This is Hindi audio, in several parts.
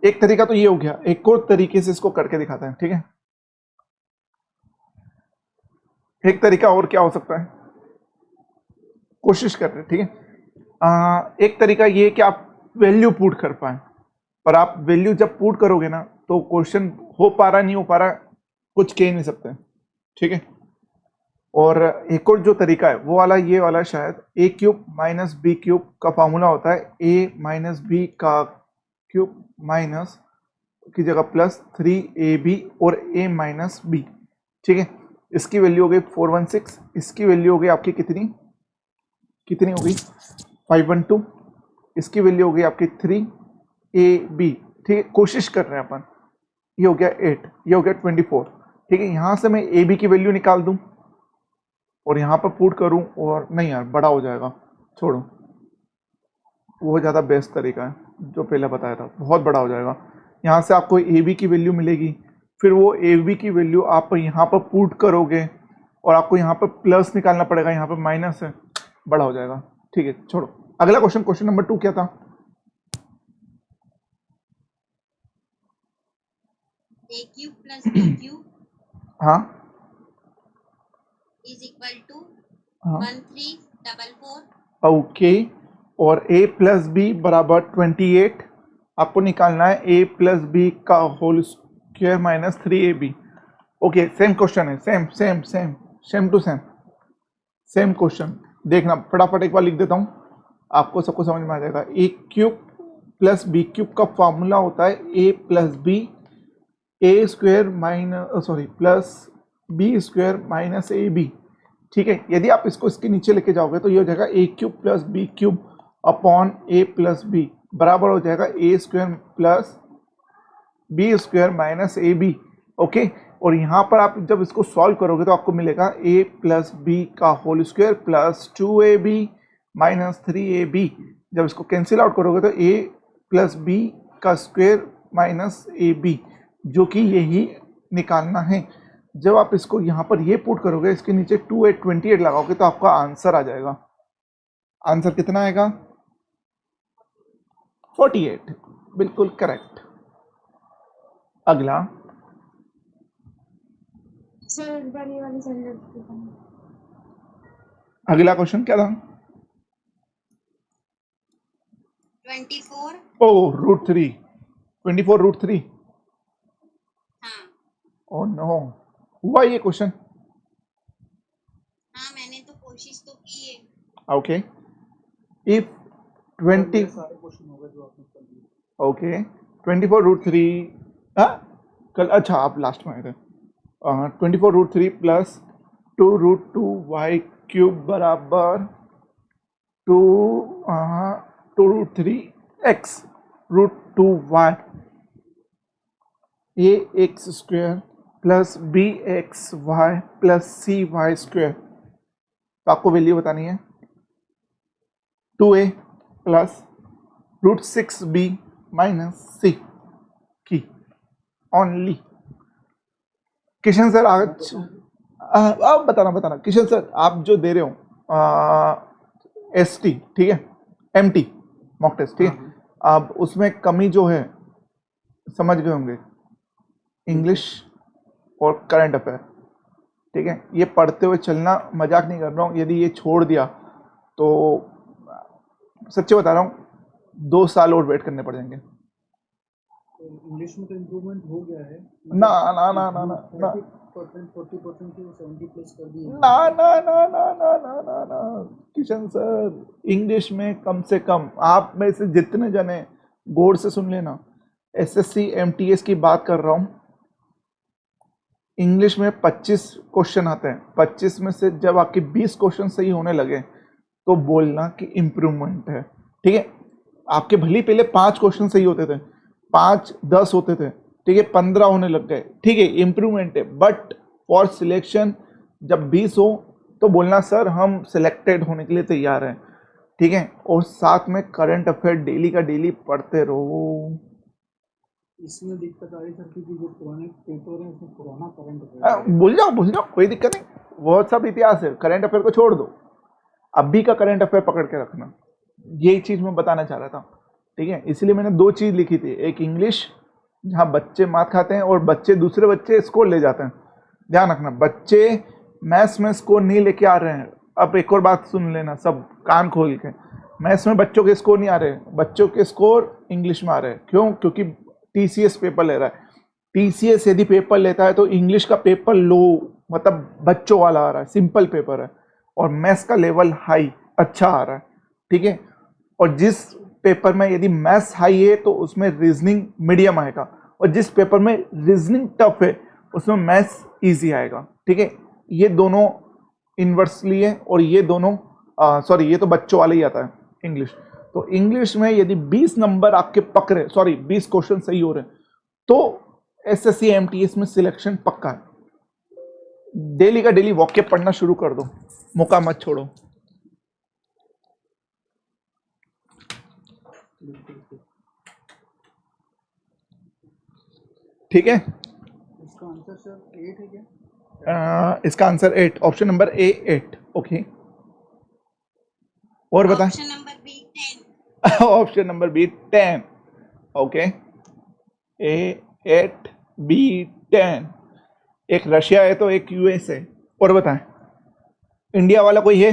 एक तरीका तो ये हो गया, एक और तरीके से इसको करके दिखाते हैं, ठीक है। एक तरीका और क्या हो सकता है, कोशिश कर रहे हैं, ठीक है। एक तरीका ये कि आप वैल्यू पुट कर पाए, पर आप वैल्यू जब पुट करोगे ना तो क्वेश्चन हो पा रहा नहीं हो पा रहा कुछ कह नहीं सकते, ठीक है। और एक और जो तरीका है वो वाला, ये वाला शायद ए क्यूब माइनस बी क्यूब का फॉर्मूला होता है ए माइनस बी का क्यूब माइनस की जगह प्लस 3ab और a माइनस बी, ठीक है। इसकी वैल्यू हो गई 416, इसकी वैल्यू हो गई आपकी कितनी कितनी हो गई 512, इसकी वैल्यू हो गई आपकी 3ab, ठीक है। कोशिश कर रहे हैं अपन, ये हो गया 8, ये हो गया 24, ठीक है। यहाँ से मैं ab की वैल्यू निकाल दूं और यहाँ पर पुट करूं, और नहीं यार बड़ा हो जाएगा, छोड़ो, वो ज़्यादा बेस्ट तरीका है जो पहले बताया था, बहुत बड़ा हो जाएगा। यहाँ से आपको ए बी की वैल्यू मिलेगी, फिर वो ए बी की वैल्यू आप यहाँ पर पुट करोगे और आपको यहाँ पर प्लस निकालना पड़ेगा, यहाँ पर माइनस है, बड़ा हो जाएगा, ठीक है। छोड़ो, अगला क्वेश्चन, क्वेश्चन नंबर 2 क्या था? A cube plus B cube हाँ इज इक्वल टू हाँ 1344। ओके, और a प्लस बी बराबर 28, आपको निकालना है a प्लस बी का whole square minus 3ab। Okay, same question है, same same same same to same same question. देखना फटाफट एक बार लिख देता हूँ, आपको सबको समझ में आ जाएगा। ए क्यूब प्लस बी क्यूब का फॉर्मूला होता है a plus B A square minus plus B square minus A b, ठीक है। यदि आप इसको इसके नीचे लेके जाओगे तो ये हो जाएगा ए cube plus B cube upon A plus B बराबर हो जाएगा A square plus B square minus A B, okay. और यहाँ पर आप जब इसको सॉल्व करोगे तो आपको मिलेगा ए प्लस बी का whole square plus 2ab minus 3ab। जब इसको कैंसिल आउट करोगे तो ए प्लस बी का स्क्वायर माइनस ए बी, जो कि यही निकालना है। जब आप इसको यहाँ पर ये पुट करोगे, इसके नीचे 28 लगाओगे तो आपका आंसर आ जाएगा। आंसर कितना आएगा? 48, बिल्कुल करेक्ट। अगला सर एक बार ये वाली साइड अगला क्वेश्चन क्या था? 24। ओ √3, 24 √3। हाँ ओ नो, हुआ ये क्वेश्चन? हाँ, मैंने तो कोशिश तो की है। ओके, इफ 20 ओके 24 √3, हाँ कल, अच्छा आप लास्ट में आए थे। 24 √3 प्लस 2√2 वाई क्यूब बराबर 2√3 x √2 y, A x square plus B X Y plus C Y square. तो आपको वैल्यू बतानी है 2a प्लस √6b माइनस सी की ओनली। किशन सर आज आप बताना किशन सर, आप जो दे रहे हो ST, ठीक है, MT मॉक टेस्ट, ठीक है, अब उसमें कमी जो है समझ गए होंगे, इंग्लिश और करंट अफेयर, ठीक है। ये पढ़ते हुए चलना, मजाक नहीं कर रहा हूँ। यदि ये छोड़ दिया तो सच्चे बता रहा हूँ 2 साल और वेट करने पड़ जाएंगे। इंग्लिश में तो इम्प्रूवमेंट हो गया है ना ना ना ना ना ना 40% की 70 प्लस कर दी ना ना ना ना ना ना ना ना किशन सर, इंग्लिश में कम से कम आप में से जितने जने गौर से सुन लेना, SSC MTS की बात कर रहा हूँ, इंग्लिश में 25 क्वेश्चन आते हैं, 25 में से जब आपके 20 क्वेश्चन सही होने लगे तो बोलना कि इम्प्रूवमेंट है, ठीक है। आपके भले पहले 5 क्वेश्चन सही होते थे, 5 10 होते थे, ठीक है, 15 होने लग गए, ठीक है, इम्प्रूवमेंट है। बट फॉर सिलेक्शन जब 20 हो तो बोलना सर हम सिलेक्टेड होने के लिए तैयार हैं, ठीक है। और साथ में करंट अफेयर डेली का डेली पढ़ते रहो। इसमें दिक्कत आ रही सर क्योंकि जो पुराने पेपर है उसमें पुराना करंट अफेयर भूल जाओ, कोई दिक्कत नहीं, वो सब इतिहास है, करंट अफेयर को छोड़ दो, अभी का करंट अफेयर पकड़ के रखना। यही चीज मैं बताना चाह रहा था ठीक है, इसलिए मैंने दो चीज़ लिखी थी, एक इंग्लिश जहाँ बच्चे मार खाते हैं और बच्चे दूसरे बच्चे स्कोर ले जाते हैं। ध्यान रखना, बच्चे मैथ्स में स्कोर नहीं लेके आ रहे हैं। अब एक और बात सुन लेना सब कान खोल के, मैथ्स में बच्चों के स्कोर नहीं आ रहे, बच्चों के स्कोर इंग्लिश में आ रहे हैं। क्यों? क्योंकि टीसीएस पेपर ले रहा है। टीसीएस यदि पेपर लेता है तो इंग्लिश का पेपर लो, मतलब बच्चों वाला आ रहा है, सिंपल पेपर है, और मैथ्स का लेवल हाई अच्छा आ रहा है। ठीक है, और जिस पेपर में यदि मैथ्स हाई है तो उसमें रीजनिंग मीडियम आएगा, और जिस पेपर में रीजनिंग टफ है उसमें मैथ्स इजी आएगा। ठीक है, ये दोनों इन्वर्सली है, और ये दोनों सॉरी ये तो बच्चों वाला ही आता है इंग्लिश। तो इंग्लिश में यदि 20 नंबर आपके पकड़े, सॉरी 20 क्वेश्चन सही हो रहे हैं, तो एसएससी एमटीएस में सिलेक्शन पक्का है। डेली का डेली वाक्य पढ़ना शुरू कर दो, मौका मत छोड़ो। ठीक है, इसका आंसर सर 8 है क्या? इसका answer 8, option number A 8। Okay, और बता। Option number B 10। Option number B 10। Okay, A 8 B 10। एक रशिया है तो एक यूएस है। और बताएं, इंडिया वाला कोई है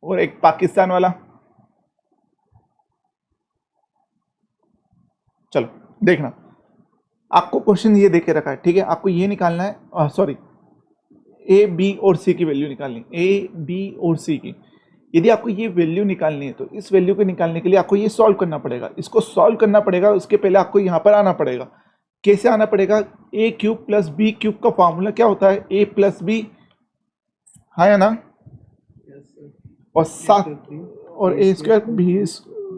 और एक पाकिस्तान वाला। चलो देखना, आपको क्वेश्चन ये देके रखा है। ठीक है, आपको ये निकालना है, सॉरी ए बी और सी की वैल्यू निकालनी, ए बी और सी की। यदि आपको ये वैल्यू निकालनी है तो इस वैल्यू को निकालने के लिए आपको ये सॉल्व करना पड़ेगा, इसको सॉल्व करना पड़ेगा। उसके पहले आपको यहाँ पर आना पड़ेगा। कैसे आना पड़ेगा? ए क्यूब प्लस बी क्यूब का फॉर्मूला क्या होता है? ए प्लस बी, है ना, और 7 और A square B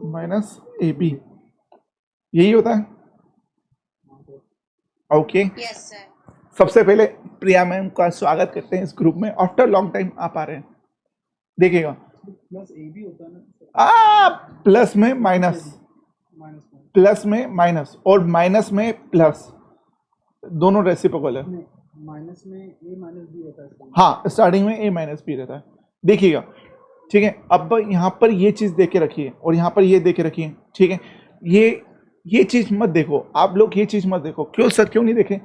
minus A B, यही होता है। Okay, yes sir. सबसे पहले प्रिया मैम का स्वागत करते हैं इस ग्रुप में। आफ्टर लॉन्ग टाइम आप आ रहे हैं, देखिएगा। प्लस ए भी होता है ना? प्लस में माइनस, माइनस में प्लस में माइनस, और माइनस में प्लस, दोनों रेसिप्रोकल है। माइनस में ए माइनस बी रहता है। हाँ, स्टार्टिंग में ए माइनस बी रहता है, देखिएगा। ठीक है, अब यहाँ पर ये चीज़ दे के रखिए और यहाँ पर ये दे के रखिए। ठीक है, ये चीज़ मत देखो आप लोग, ये चीज़ मत देखो। क्यों सर, क्यों नहीं देखें?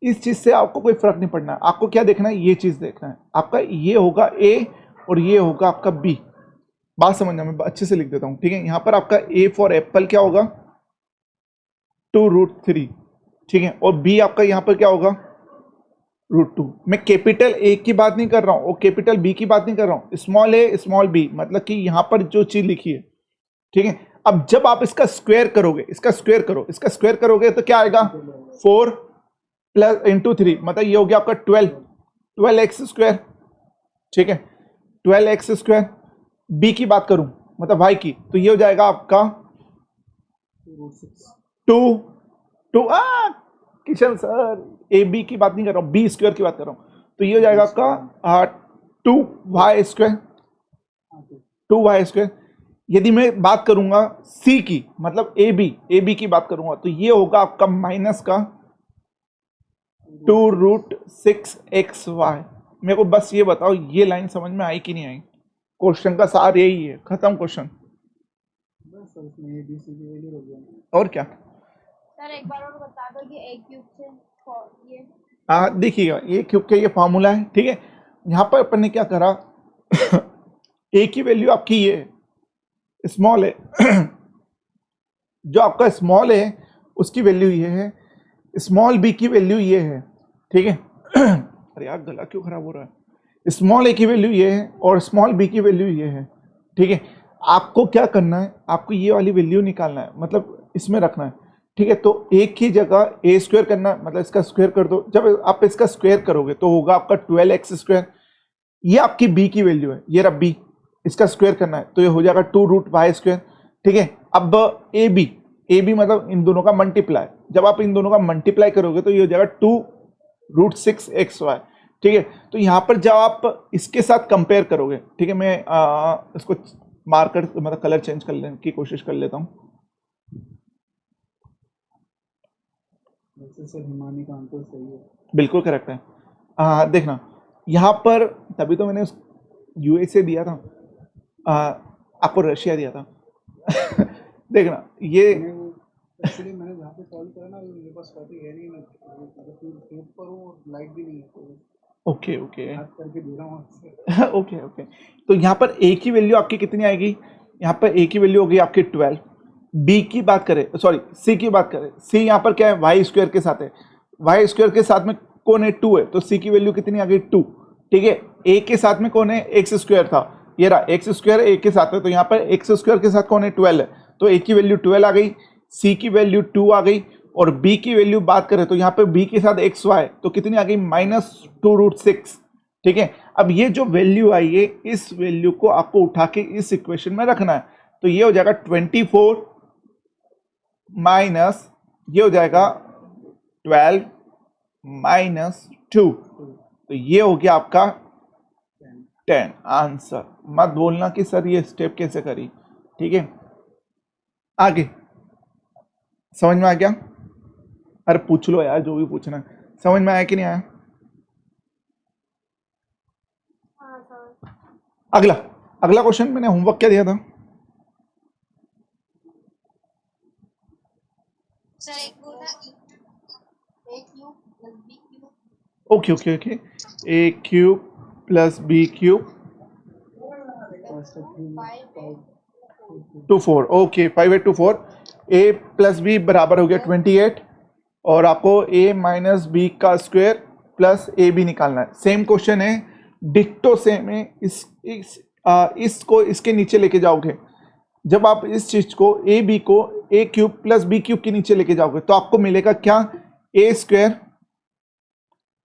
इस चीज़ से आपको कोई फर्क नहीं पड़ना है। आपको क्या देखना है? ये चीज़ देखना है। आपका ये होगा ए और ये होगा आपका बी। बात समझना, मैं अच्छे से लिख देता हूँ। ठीक है, यहाँ पर आपका ए फॉर एप्पल क्या होगा? 2√3। ठीक है, और बी आपका यहाँ पर क्या होगा? √2। मैं कैपिटल ए की बात नहीं कर रहा हूँ और कैपिटल बी की बात नहीं कर रहा हूँ, स्मॉल ए स्मॉल बी, मतलब कि यहाँ पर जो चीज़ लिखी है। ठीक है, अब जब आप इसका स्क्वायर करोगे, इसका स्क्वायर करो, इसका स्क्वायर करोगे तो क्या आएगा? 4 प्लस इंटू 3, मतलब ये हो गया आपका 12x स्क्वायर। ठीक है, 12x स्क्वायर। बी की बात करूं, मतलब y की, तो ये हो जाएगा आपका 2 किशन सर, ए बी की बात नहीं कर रहा हूँ, बी स्क्वायर की बात कर रहा हूँ। तो ये हो जाएगा आपका 2y स्क्वायर, 2y स्क्वायर। यदि मैं बात करूंगा सी की, मतलब ए बी की बात करूंगा, तो ये होगा आपका माइनस का 2√6xy। मेरे को बस ये बताओ, ये लाइन समझ में आई कि नहीं आई? क्वेश्चन का सार यही है, खत्म क्वेश्चन। और क्या? सर एक बार और बता दो कि ए क्यूब से ये देखिएगा, ये क्यूब का ये फॉर्मूला है। ठीक है, यहाँ पर अपन ने क्या करा, ए की वैल्यू आपकी ये स्मॉल है, जो आपका स्मॉल है उसकी वैल्यू ये है, स्मॉल बी की वैल्यू ये है। ठीक है, अरे यार गला क्यों खराब हो रहा है? स्मॉल ए की वैल्यू ये है और स्मॉल बी की वैल्यू ये है। ठीक है, आपको क्या करना है? आपको ये वाली वैल्यू निकालना है, मतलब इसमें रखना है। ठीक है, तो एक ही जगह ए स्क्वायर करना है, मतलब इसका स्क्वायर कर दो। जब आप इसका स्क्वायर करोगे तो होगा आपका 12x स्क्वायर। ये आपकी बी की वैल्यू है, ये रहा बी, इसका स्क्वायर करना है तो ये हो जाएगा 2√y स्क्वायर। ठीक है, अब ए बी मतलब इन दोनों का मल्टीप्लाई, जब आप इन दोनों का मल्टीप्लाई करोगे तो ये हो जाएगा 2√6xy। ठीक है, तो यहाँ पर जब आप इसके साथ कंपेयर करोगे, ठीक है, मैं इसको मार्कर मतलब कलर चेंज कर लेने की कोशिश कर लेता हूँ। सर हिमानी का आंसर सही है, बिल्कुल करेक्ट है। देखना यहाँ पर, तभी तो मैंने यूएसए दिया था। आपको रशिया दिया था। देखना ये एक्चुअली मैंने जहाँ पे सॉल्व करा ना मेरे पास कॉपी है नहीं, मैं पेज पर हूँ और लाइट भी नहीं है, तो ओके ओके याद करके दे रहा हूँ आपसे। Okay okay. तो यहाँ पर ए की वैल्यू आपकी कितनी आएगी, यहाँ पर ए की वैल्यू होगी आपकी 12। बी की बात करें, सॉरी सी की बात करें, सी यहाँ पर क्या है, वाई स्क्वायर के साथ है, वाई स्क्वायर के साथ में कौन है, 2 है, तो सी की वैल्यू कितनी आ गई 2। ठीक है, ए के साथ में कौन है, एक्स स्क्वायर था, ये रहा एक्स स्क्वायर ए के साथ है, तो यहाँ पर एक्स स्क्वायर के साथ कौन है, 12 है, तो ए की वैल्यू 12 आ गई, सी की वैल्यू 2 आ गई, और बी की वैल्यू बात करें तो यहाँ पे बी के साथ एक्स वाई, तो कितनी आ गई -2√6। ठीक है, अब ये जो वैल्यू आई है, इस वैल्यू को आपको उठा के इस इक्वेशन में रखना है, तो ये हो जाएगा 24 माइनस ये हो जाएगा 12 -2, तो ये हो गया आपका 10 आंसर। मत बोलना कि सर ये स्टेप कैसे करी। ठीक है, आगे समझ में आ गया, अरे पूछ लो यार जो भी पूछना है, समझ में आया कि नहीं आया। हाँ सर। अगला अगला क्वेश्चन मैंने होमवर्क क्या दिया था, सर एक वो था A cube plus B cube. Okay okay okay, A cube plus B cube 24, okay 5824, A plus B बराबर हो गया 28, और आपको ए माइनस बी का स्क्वायर प्लस ए बी निकालना है। सेम क्वेश्चन है, डिक्टो सेम है, इसको इसके नीचे लेके जाओगे, जब आप इस चीज को ए बी को ए क्यूब प्लस बी क्यूब के नीचे लेके जाओगे तो आपको मिलेगा क्या, ए स्क्वायर,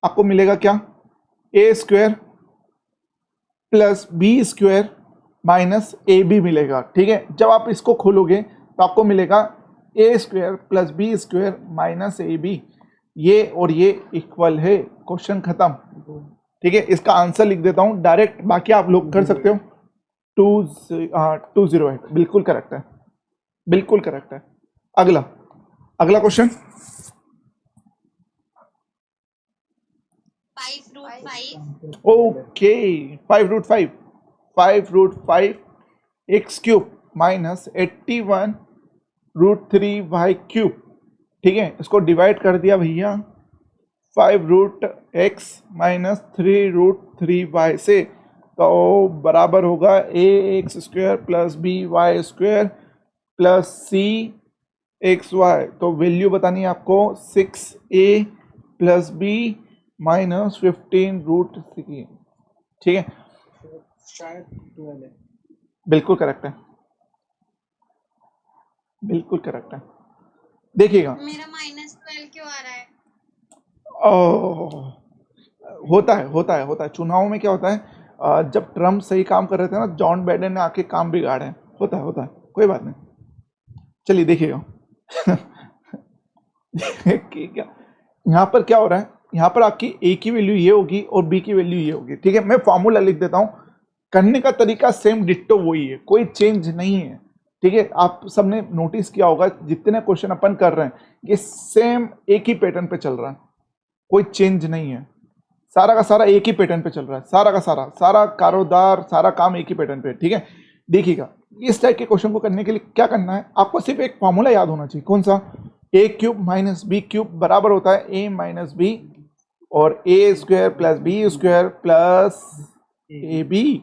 आपको मिलेगा क्या, A square plus B square minus A B मिलेगा। ठीक है, जब आप इसको खोलोगे तो आपको मिलेगा A square plus B square minus A B, ये और ये इक्वल है, क्वेश्चन खत्म। ठीक है, इसका आंसर लिख देता हूं डायरेक्ट, बाकी आप लोग कर सकते हो। 208 बिल्कुल करेक्ट है, बिल्कुल करेक्ट है। अगला अगला question, 5√5 okay 5√5, 5√5 x cube minus 81√3 y cube. ठीक है, इसको डिवाइड कर दिया भैया 5√x माइनस 3√3y से, तो बराबर होगा A x square plus B y square plus C x y, तो वैल्यू बतानी है आपको 6a प्लस बी माइनस 15√3। ठीक है, शायद 12 है। बिल्कुल करेक्ट है, बिल्कुल करेक्ट है। देखिएगा मेरा -12 क्यों आ रहा है? होता है चुनाव में क्या होता है, जब ट्रम्प सही काम कर रहे थे ना, जॉन बाइडेन ने आके काम बिगाड़े, होता है कोई बात नहीं। चलिए देखिएगा क्या यहाँ पर क्या हो रहा है, यहाँ पर आपकी ए की वैल्यू ये होगी और बी की वैल्यू ये होगी। ठीक है, मैं फॉर्मूला लिख देता हूँ, करने का तरीका सेम डिट्टो वही है, कोई चेंज नहीं है। ठीक है, आप सबने नोटिस किया होगा जितने क्वेश्चन अपन कर रहे हैं ये सेम एक ही पैटर्न पे चल रहा है, कोई चेंज नहीं है, सारा का सारा एक ही पैटर्न पे चल रहा है, सारा का सारा कारोबार सारा काम एक ही पैटर्न पे। ठीक है, देखिएगा इस टाइप के क्वेश्चन को करने के लिए क्या करना है, आपको सिर्फ एक फॉर्मूला याद होना चाहिए, कौन सा, A cube minus B cube बराबर होता है ए माइनस बी और A square plus B square plus A B,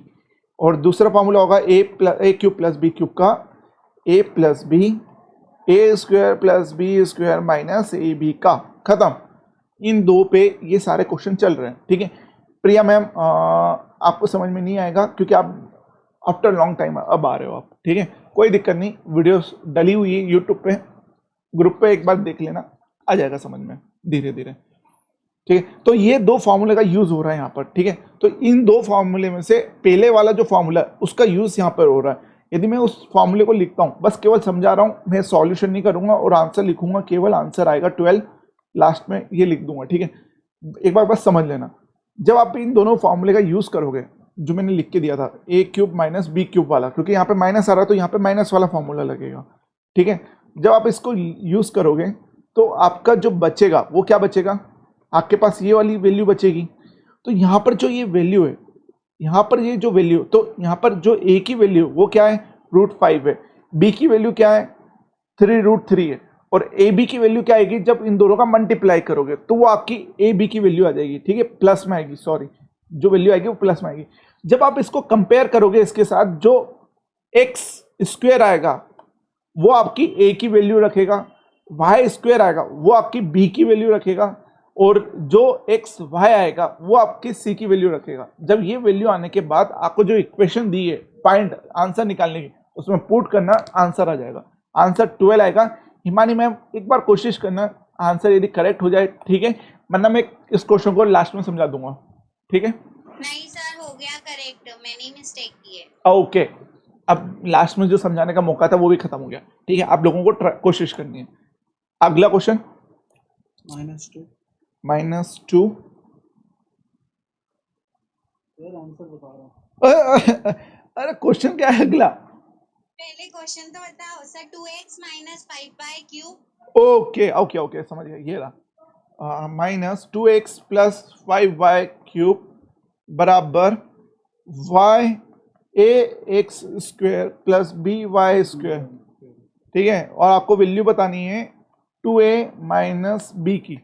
और दूसरा फॉर्मूला होगा A cube plus B cube का A plus B, A square plus B square minus A B का, खत्म। इन दो पे ये सारे क्वेश्चन चल रहे हैं। ठीक है, प्रिया मैम आपको समझ में नहीं आएगा क्योंकि आप आफ्टर लॉन्ग टाइम अब आ रहे हो आप। ठीक है, कोई दिक्कत नहीं, वीडियोस डली हुई है यूट्यूब पे, ग्रुप पे एक बार देख लेना, आ जाएगा समझ में धीरे धीरे। ठीक है, तो ये दो फार्मूले का यूज हो रहा है यहाँ पर। ठीक है, तो इन दो फार्मूले में से पहले वाला जो फार्मूला है उसका यूज यहाँ पर हो रहा है। यदि मैं उस फार्मूले को लिखता हूँ, बस केवल समझा रहा हूँ, मैं सॉल्यूशन नहीं करूंगा और आंसर लिखूंगा, केवल आंसर आएगा 12, लास्ट में ये लिख दूंगा। ठीक है, एक बार बस समझ लेना, जब आप इन दोनों फार्मूले का यूज करोगे जो मैंने लिख के दिया था A cube minus B cube वाला, क्योंकि यहाँ पे माइनस आ रहा है तो यहाँ पे माइनस वाला फार्मूला लगेगा। ठीक है, जब आप इसको यूज करोगे तो आपका जो बचेगा वो क्या बचेगा, आपके पास ये वाली वैल्यू बचेगी। तो यहाँ पर जो ये वैल्यू है, यहाँ पर ये जो वैल्यू, तो यहाँ पर जो ए की वैल्यू वो क्या है √5 है, बी की वैल्यू क्या है 3√3 है, और ए बी की वैल्यू क्या आएगी जब इन दोनों का मल्टीप्लाई करोगे तो वो आपकी ए बी की वैल्यू आ जाएगी, ठीक है, प्लस में आएगी, सॉरी जो वैल्यू आएगी वो प्लस में आएगी। जब आप इसको कंपेयर करोगे इसके साथ, जो एक्स स्क्वायर आएगा वो आपकी ए की वैल्यू रखेगा, वाई स्क्वायर आएगा वो आपकी बी की वैल्यू रखेगा, और जो एक्स वाई आएगा वो आपकी सी की वैल्यू रखेगा। जब ये वैल्यू आने के बाद आपको जो इक्वेशन दी है फाइंड आंसर निकालने की, उसमें पुट करना, आंसर आ जाएगा, आंसर 12 आएगा। हिमानी मैम एक बार कोशिश करना, आंसर यदि करेक्ट हो जाए ठीक है, वरना मैं इस क्वेश्चन को लास्ट में समझा दूंगा, ठीक है। नहीं सर, हो गया करेक्ट, मैंने ही मिस्टेक की है। ओके, अब लास्ट में जो समझाने का मौका था वो भी खत्म हो गया, ठीक है। आप लोगों को कोशिश करनी है। अगला क्वेश्चन -2 -2, यार आंसर बता रहा हूँ। अरे क्वेश्चन क्या है अगला? पहले क्वेश्चन तो बताओ sir. 2x - 5/3। Okay okay okay, समझ गया, ये रहा -2x + 5y³ बराबर y(ax² + by², ठीक है, और आपको वैल्यू बतानी है 2a - b की।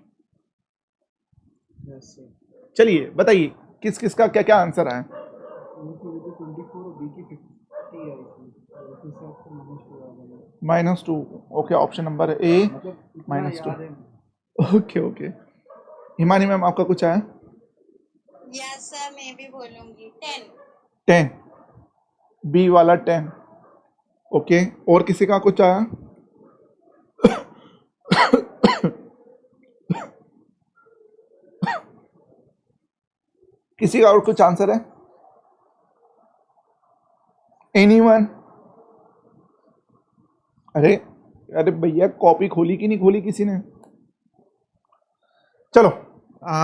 Yes sir. चलिए बताइए किस किस का क्या क्या आंसर आया। ए की वैल्यू 24 और बी की 50 आई थी, तो उस हिसाब से -2 आ गया। -2, ओके, ऑप्शन नंबर ए मतलब इतना -2, याद है। Okay okay. हिमानी मैम आपका कुछ आया? यस सर, मैं भी बोलूंगी 10। 10, बी वाला 10, ओके। और किसी का कुछ आया? किसी का और कुछ आंसर है? एनीवन? अरे अरे भैया, कॉपी खोली कि नहीं खोली किसी ने? चलो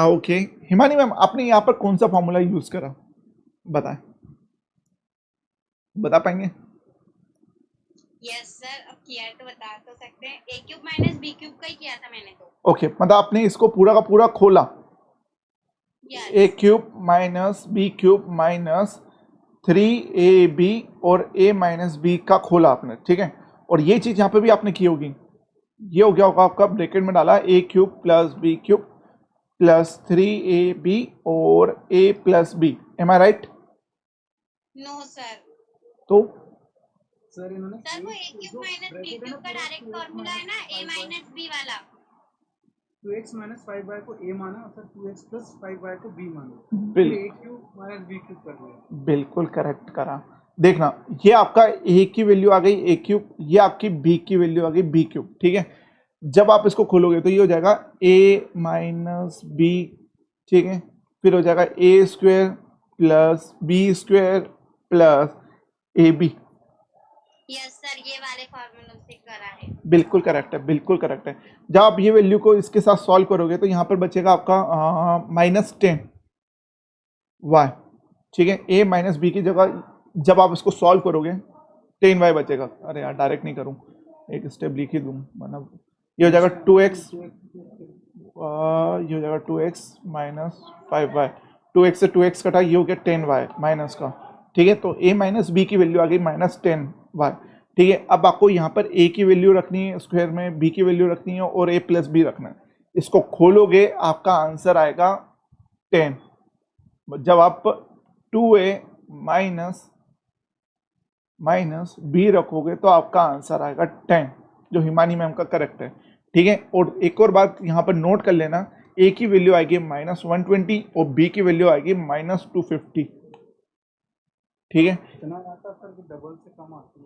ओके। हिमानी मैम आपने यहाँ पर कौन सा फॉर्मूला यूज करा, बताएं, बता पाएंगे? यस सर, अब किया है तो बता तो सकते हैं। a³ - b³ का ही किया था मैंने तो। ओके, मतलब आपने इसको पूरा का पूरा खोला, यस। a³ - b³ - 3ab और a - b का खोला आपने, ठीक है। और ये चीज यहाँ पे भी आपने की होगी, ये हो गया होगा आपका, ब्रैकेट में डाला a³ + b³ + 3ab और a + b, am I right? No sir. तो सर इन्होंने सर वो a³ - b³ का डायरेक्ट फॉर्मूला है ना, a - b वाला। 2x - 5y को a माना और सर 2x + 5y को b माना, बिल्कुल a³ - b³ कर दिया। बिल्कुल करेक्ट करा। देखना, ये आपका a की वैल्यू आ गई a³, ये आपकी b की वैल्यू आ गई b³, ठीक है। जब आप इसको खोलोगे तो ये हो जाएगा a - b, ठीक है, फिर हो जाएगा a² + b² + ab। Yes sir, ये वाले फॉर्मूलों से करा है। बिल्कुल करेक्ट है, बिल्कुल करेक्ट है। जब आप ये वैल्यू को इसके साथ सॉल्व करोगे तो यहाँ पर बचेगा आपका -10y, ठीक है। a - b की जगह जब आप इसको सॉल्व करोगे 10y बचेगा। अरे यार डायरेक्ट नहीं करूँ, एक स्टेप लिख ही दूँ, मतलब ये हो जाएगा 2x, ये हो जाएगा 2x - 5y, 2x से 2x कटा, ये हो गया 10y माइनस का, ठीक है। तो a - b की वैल्यू आ गई -10y, ठीक है। अब आपको यहाँ पर a की वैल्यू रखनी है स्क्वायर में, b की वैल्यू रखनी है और a + b रखना है। इसको खोलोगे आपका आंसर आएगा 10। जब आप 2a - b रखोगे तो आपका आंसर आएगा 10, जो हिमानी मैम का करेक्ट है, ठीक है। और एक और बात यहाँ पर नोट कर लेना, a की वैल्यू आएगी -120 और b की वैल्यू आएगी -250, ठीक है। इतना आता सर कि डबल से कम आती है,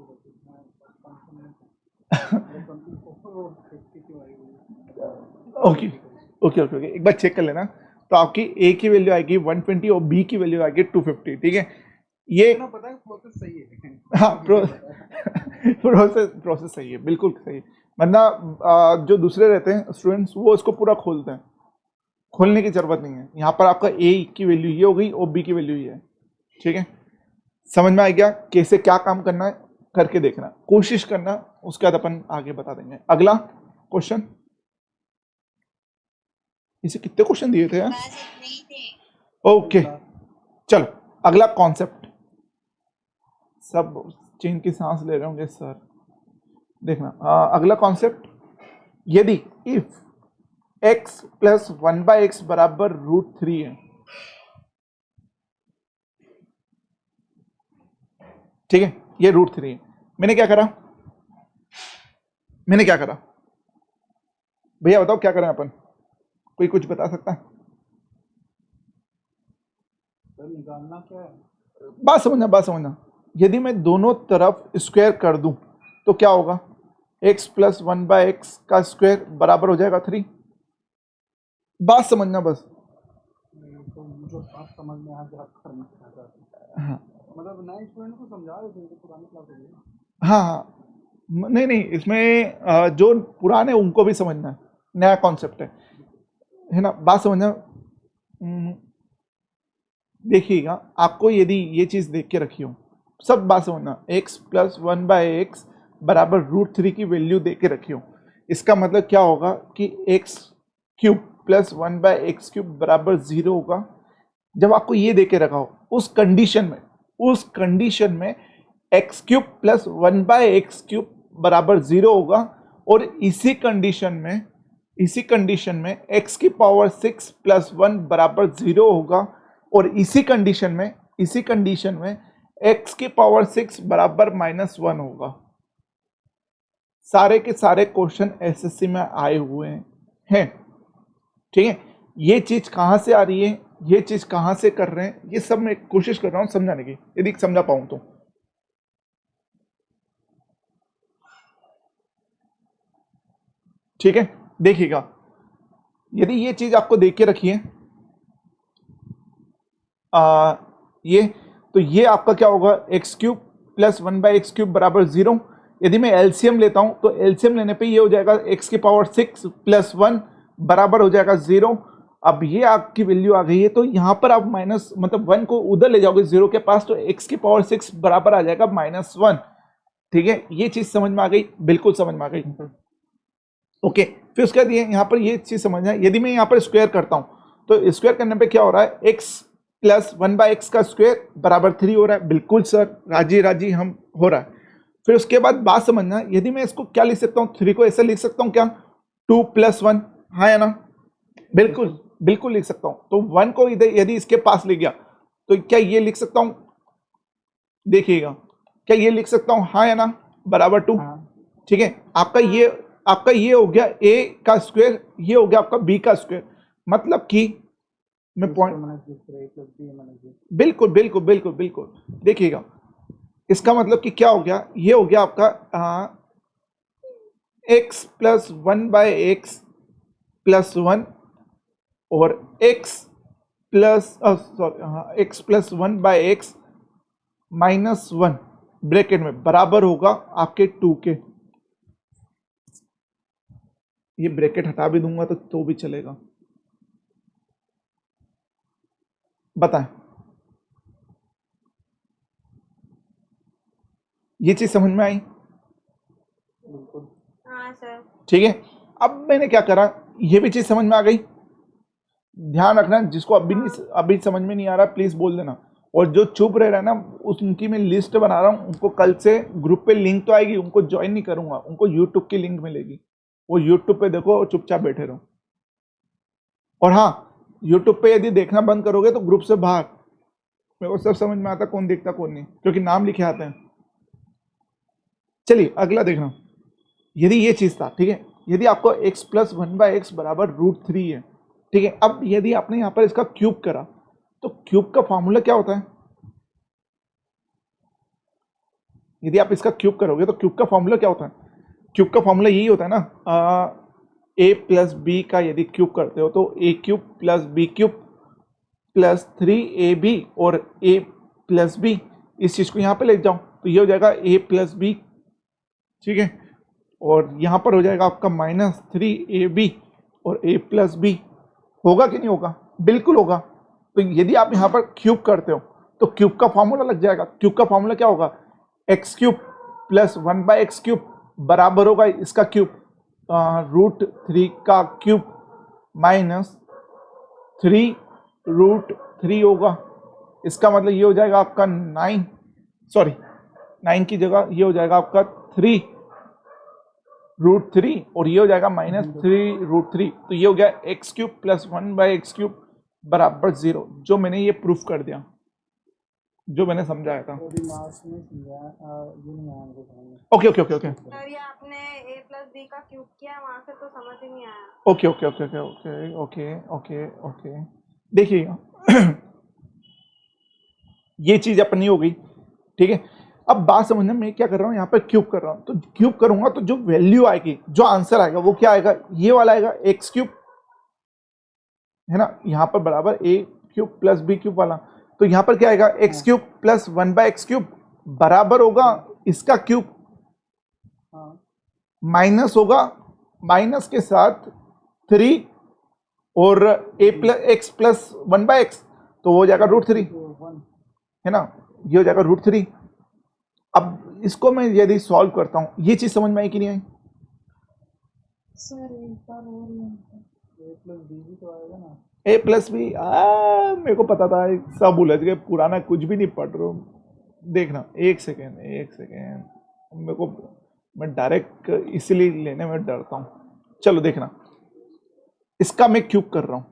ओके ओके ओके ओके, एक बार चेक कर लेना। तो आपकी a की वैल्यू आएगी 120 और b की वैल्यू आएगी 250, ठीक है। ये पता है प्रोसेस सही है। हाँ, प्रोसेस सही है, बिल्कुल सही है। वरना जो दूसरे रहते हैं स्टूडेंट्स वो इसको पूरा खोलते हैं, खोलने की जरूरत नहीं है। यहाँ पर आपका a की वैल्यू ये हो गई और b की वैल्यू ये है, ठीक है। समझ में आ गया कैसे क्या काम करना है, करके देखना, कोशिश करना, उसके बाद अपन आगे बता देंगे। अगला क्वेश्चन, इसे कितने क्वेश्चन दिए थे यार? बस इतने ही थे। ओके, चलो अगला कॉन्सेप्ट, सब चैन की सांस ले रहे होंगे सर। देखना अगला कॉन्सेप्ट, यदि इफ x प्लस 1/x बराबर √3 है, ठीक है, ये √3 है। मैंने क्या करा भैया बताओ क्या करें अपन, कोई कुछ बता सकता है? सर निकालना क्या है? बात समझना, यदि मैं दोनों तरफ स्क्वायर कर दूं तो क्या होगा, x प्लस 1/x का स्क्वायर बराबर हो जाएगा 3। बात समझना बस। तो जो आप समझ में आ जरा करना चाहते हैं, हाँ मतलब नए स्टूडेंट को समझा रहे थे पुराने क्लास में। हाँ, नहीं इसमें जो पुराने उनको भी समझना है, नया कॉन्सेप्ट है ना, बात समझना। देखिएगा, आपको यदि ये चीज़ देख के रखी हो, सब बात समझना, x प्लस 1/x बराबर √3 की वैल्यू दे के रखी हो, इसका मतलब क्या होगा कि x क्यूब प्लस 1/x³ बराबर 0 होगा। जब आपको ये दे के रखा हो, उस कंडीशन में x³ प्लस 1/x³ बराबर 0 होगा, और इसी कंडीशन में x की पावर 6 प्लस 1 बराबर 0 होगा, और इसी कंडीशन में x की पावर 6 बराबर -1 होगा। सारे के सारे क्वेश्चन एसएससी में आए हुए हैं, ठीक है। ये चीज कहां से आ रही है, ये चीज कहां से कर रहे हैं, ये सब मैं कोशिश कर रहा हूं समझाने की, यदि समझा पाऊं तो। ठीक है, देखिएगा, यदि ये चीज आपको देख के रखी है ये, तो ये आपका क्या होगा, x³ प्लस 1/x³ बराबर 0। यदि मैं एलसीएम लेता हूं तो एलसीएम लेने पे ये हो जाएगा x की पावर 6 प्लस 1 बराबर हो जाएगा 0। अब ये आपकी वैल्यू आ गई है, तो यहां पर आप माइनस मतलब 1 को उधर ले जाओगे 0 के पास, तो x की पावर 6 बराबर आ जाएगा -1। ठीक है, ये चीज समझ में आ गई, बिल्कुल समझ में आ गई। ओके, फिर उसके बाद यहाँ पर ये चीज समझना है, यदि मैं यहाँ पर स्क्वायर करता हूँ तो स्क्वायर करने पे क्या हो रहा है, x प्लस 1/x का स्क्वायर बराबर 3 हो रहा है। बिल्कुल सर, राजी हम हो रहा है। फिर उसके बाद बात समझना, यदि मैं इसको क्या लिख सकता हूँ, 3 को ऐसे लिख सकता हूँ क्या, 2 + 1, हाँ या ना, बिल्कुल लिख सकता हूँ। तो 1 को इधर यदि इसके पास ले गया तो क्या ये लिख सकता हूँ, देखिएगा, क्या ये लिख सकता हूँ, हाँ या ना, बराबर 2। ठीक है, आपका ये हो गया a का स्क्वायर, ये हो गया आपका b का स्क्वायर, मतलब कि मैं पॉइंट, बिल्कुल देखिएगा, इसका मतलब कि क्या हो गया, ये हो गया आपका x प्लस 1/x प्लस 1 और x प्लस 1/x -1 ब्रैकेट में बराबर होगा आपके 2 के। ये ब्रैकेट हटा भी दूंगा तो भी चलेगा, बताएं, ये चीज समझ में आई? हाँ सर। ठीक है, अब मैंने क्या करा, ये भी चीज समझ में आ गई। ध्यान रखना, जिसको अभी समझ में नहीं आ रहा प्लीज बोल देना, और जो चुप रह रहा है ना, उनकी मैं लिस्ट बना रहा हूँ, उनको कल से ग्रुप पे लिंक तो आएगी, उनको ज्वाइन नहीं करूंगा, उनको यूट्यूब की लिंक मिलेगी, वो यूट्यूब पे देखो और चुपचाप बैठे रहो। और हाँ, यूट्यूब पे यदि देखना बंद करोगे तो ग्रुप से बाहर, मेरे को सब समझ में आता कौन देखता कौन नहीं, क्योंकि नाम लिखे आते हैं। चलिए अगला देखना, यदि ये चीज था, ठीक है, यदि आपको x प्लस 1/x बराबर √3 है, ठीक है, अब यदि आपने यहां पर इसका क्यूब करा तो क्यूब का फॉर्मूला क्या होता है, यदि आप इसका क्यूब करोगे तो क्यूब का फॉर्मूला क्या होता है, क्यूब का फॉर्मूला यही होता है ना, a प्लस बी का यदि क्यूब करते हो तो a³ plus b³ plus 3ab और a प्लस b, इस चीज को यहां पे ले जाओ तो ये हो जाएगा a प्लस b, ठीक है, और यहां पर हो जाएगा आपका -3ab और a प्लस b। होगा कि नहीं होगा, बिल्कुल होगा। तो यदि आप यहां पर क्यूब करते हो तो क्यूब का फॉर्मूला लग जाएगा, क्यूब का फॉर्मूला क्या होगा, x³ प्लस 1/x³ बराबर होगा इसका क्यूब √3 का क्यूब -3 √3 होगा। इसका मतलब ये हो जाएगा आपका 9, सॉरी 9 की जगह ये हो जाएगा आपका 3√3 और ये हो जाएगा -3√3। तो ये हो गया x³ + 1/x³ बराबर 0, जो मैंने ये प्रूफ कर दिया, जो मैंने समझाया था। अभी मार्क्स में समझाया ये नहीं आया मुझे समझ में। Okay okay okay okay sir ये आपने a + b का क्यूब किया, वहां से तो समझ ही नहीं आया। Okay okay okay okay okay okay okay okay देखिए ये चीज अपनी हो गई, ठीक है। अब बात समझना, मैं क्या कर रहा हूँ यहाँ पर क्यूब कर रहा हूँ, तो क्यूब करूंगा तो जो वैल्यू आएगी, जो आंसर आएगा वो क्या आएगा, ये वाला आएगा x³ है ना, यहाँ पर बराबर a³ + b³ वाला। तो यहाँ पर क्या आएगा x³ + 1/x³ बराबर होगा इसका क्यूब, हाँ माइनस होगा, माइनस के साथ 3 और x + 1/x, तो वो हो जाएगा √3 तो 1 है ना, ये हो जाएगा √3। अब इसको मैं यदि सॉल्व करता हूं, ये चीज समझ में आई कि नहीं आई? सर एक बार और a + b भी तो आएगा ना। a + b, मेरे को पता था, सब उलझ गए, पुराना कुछ भी नहीं पढ़ रहा हूं। देखना एक सेकेंड, मेरे को, मैं डायरेक्ट इसीलिए लेने में डरता हूं। चलो देखना, इसका मैं क्यूब कर रहा हूं,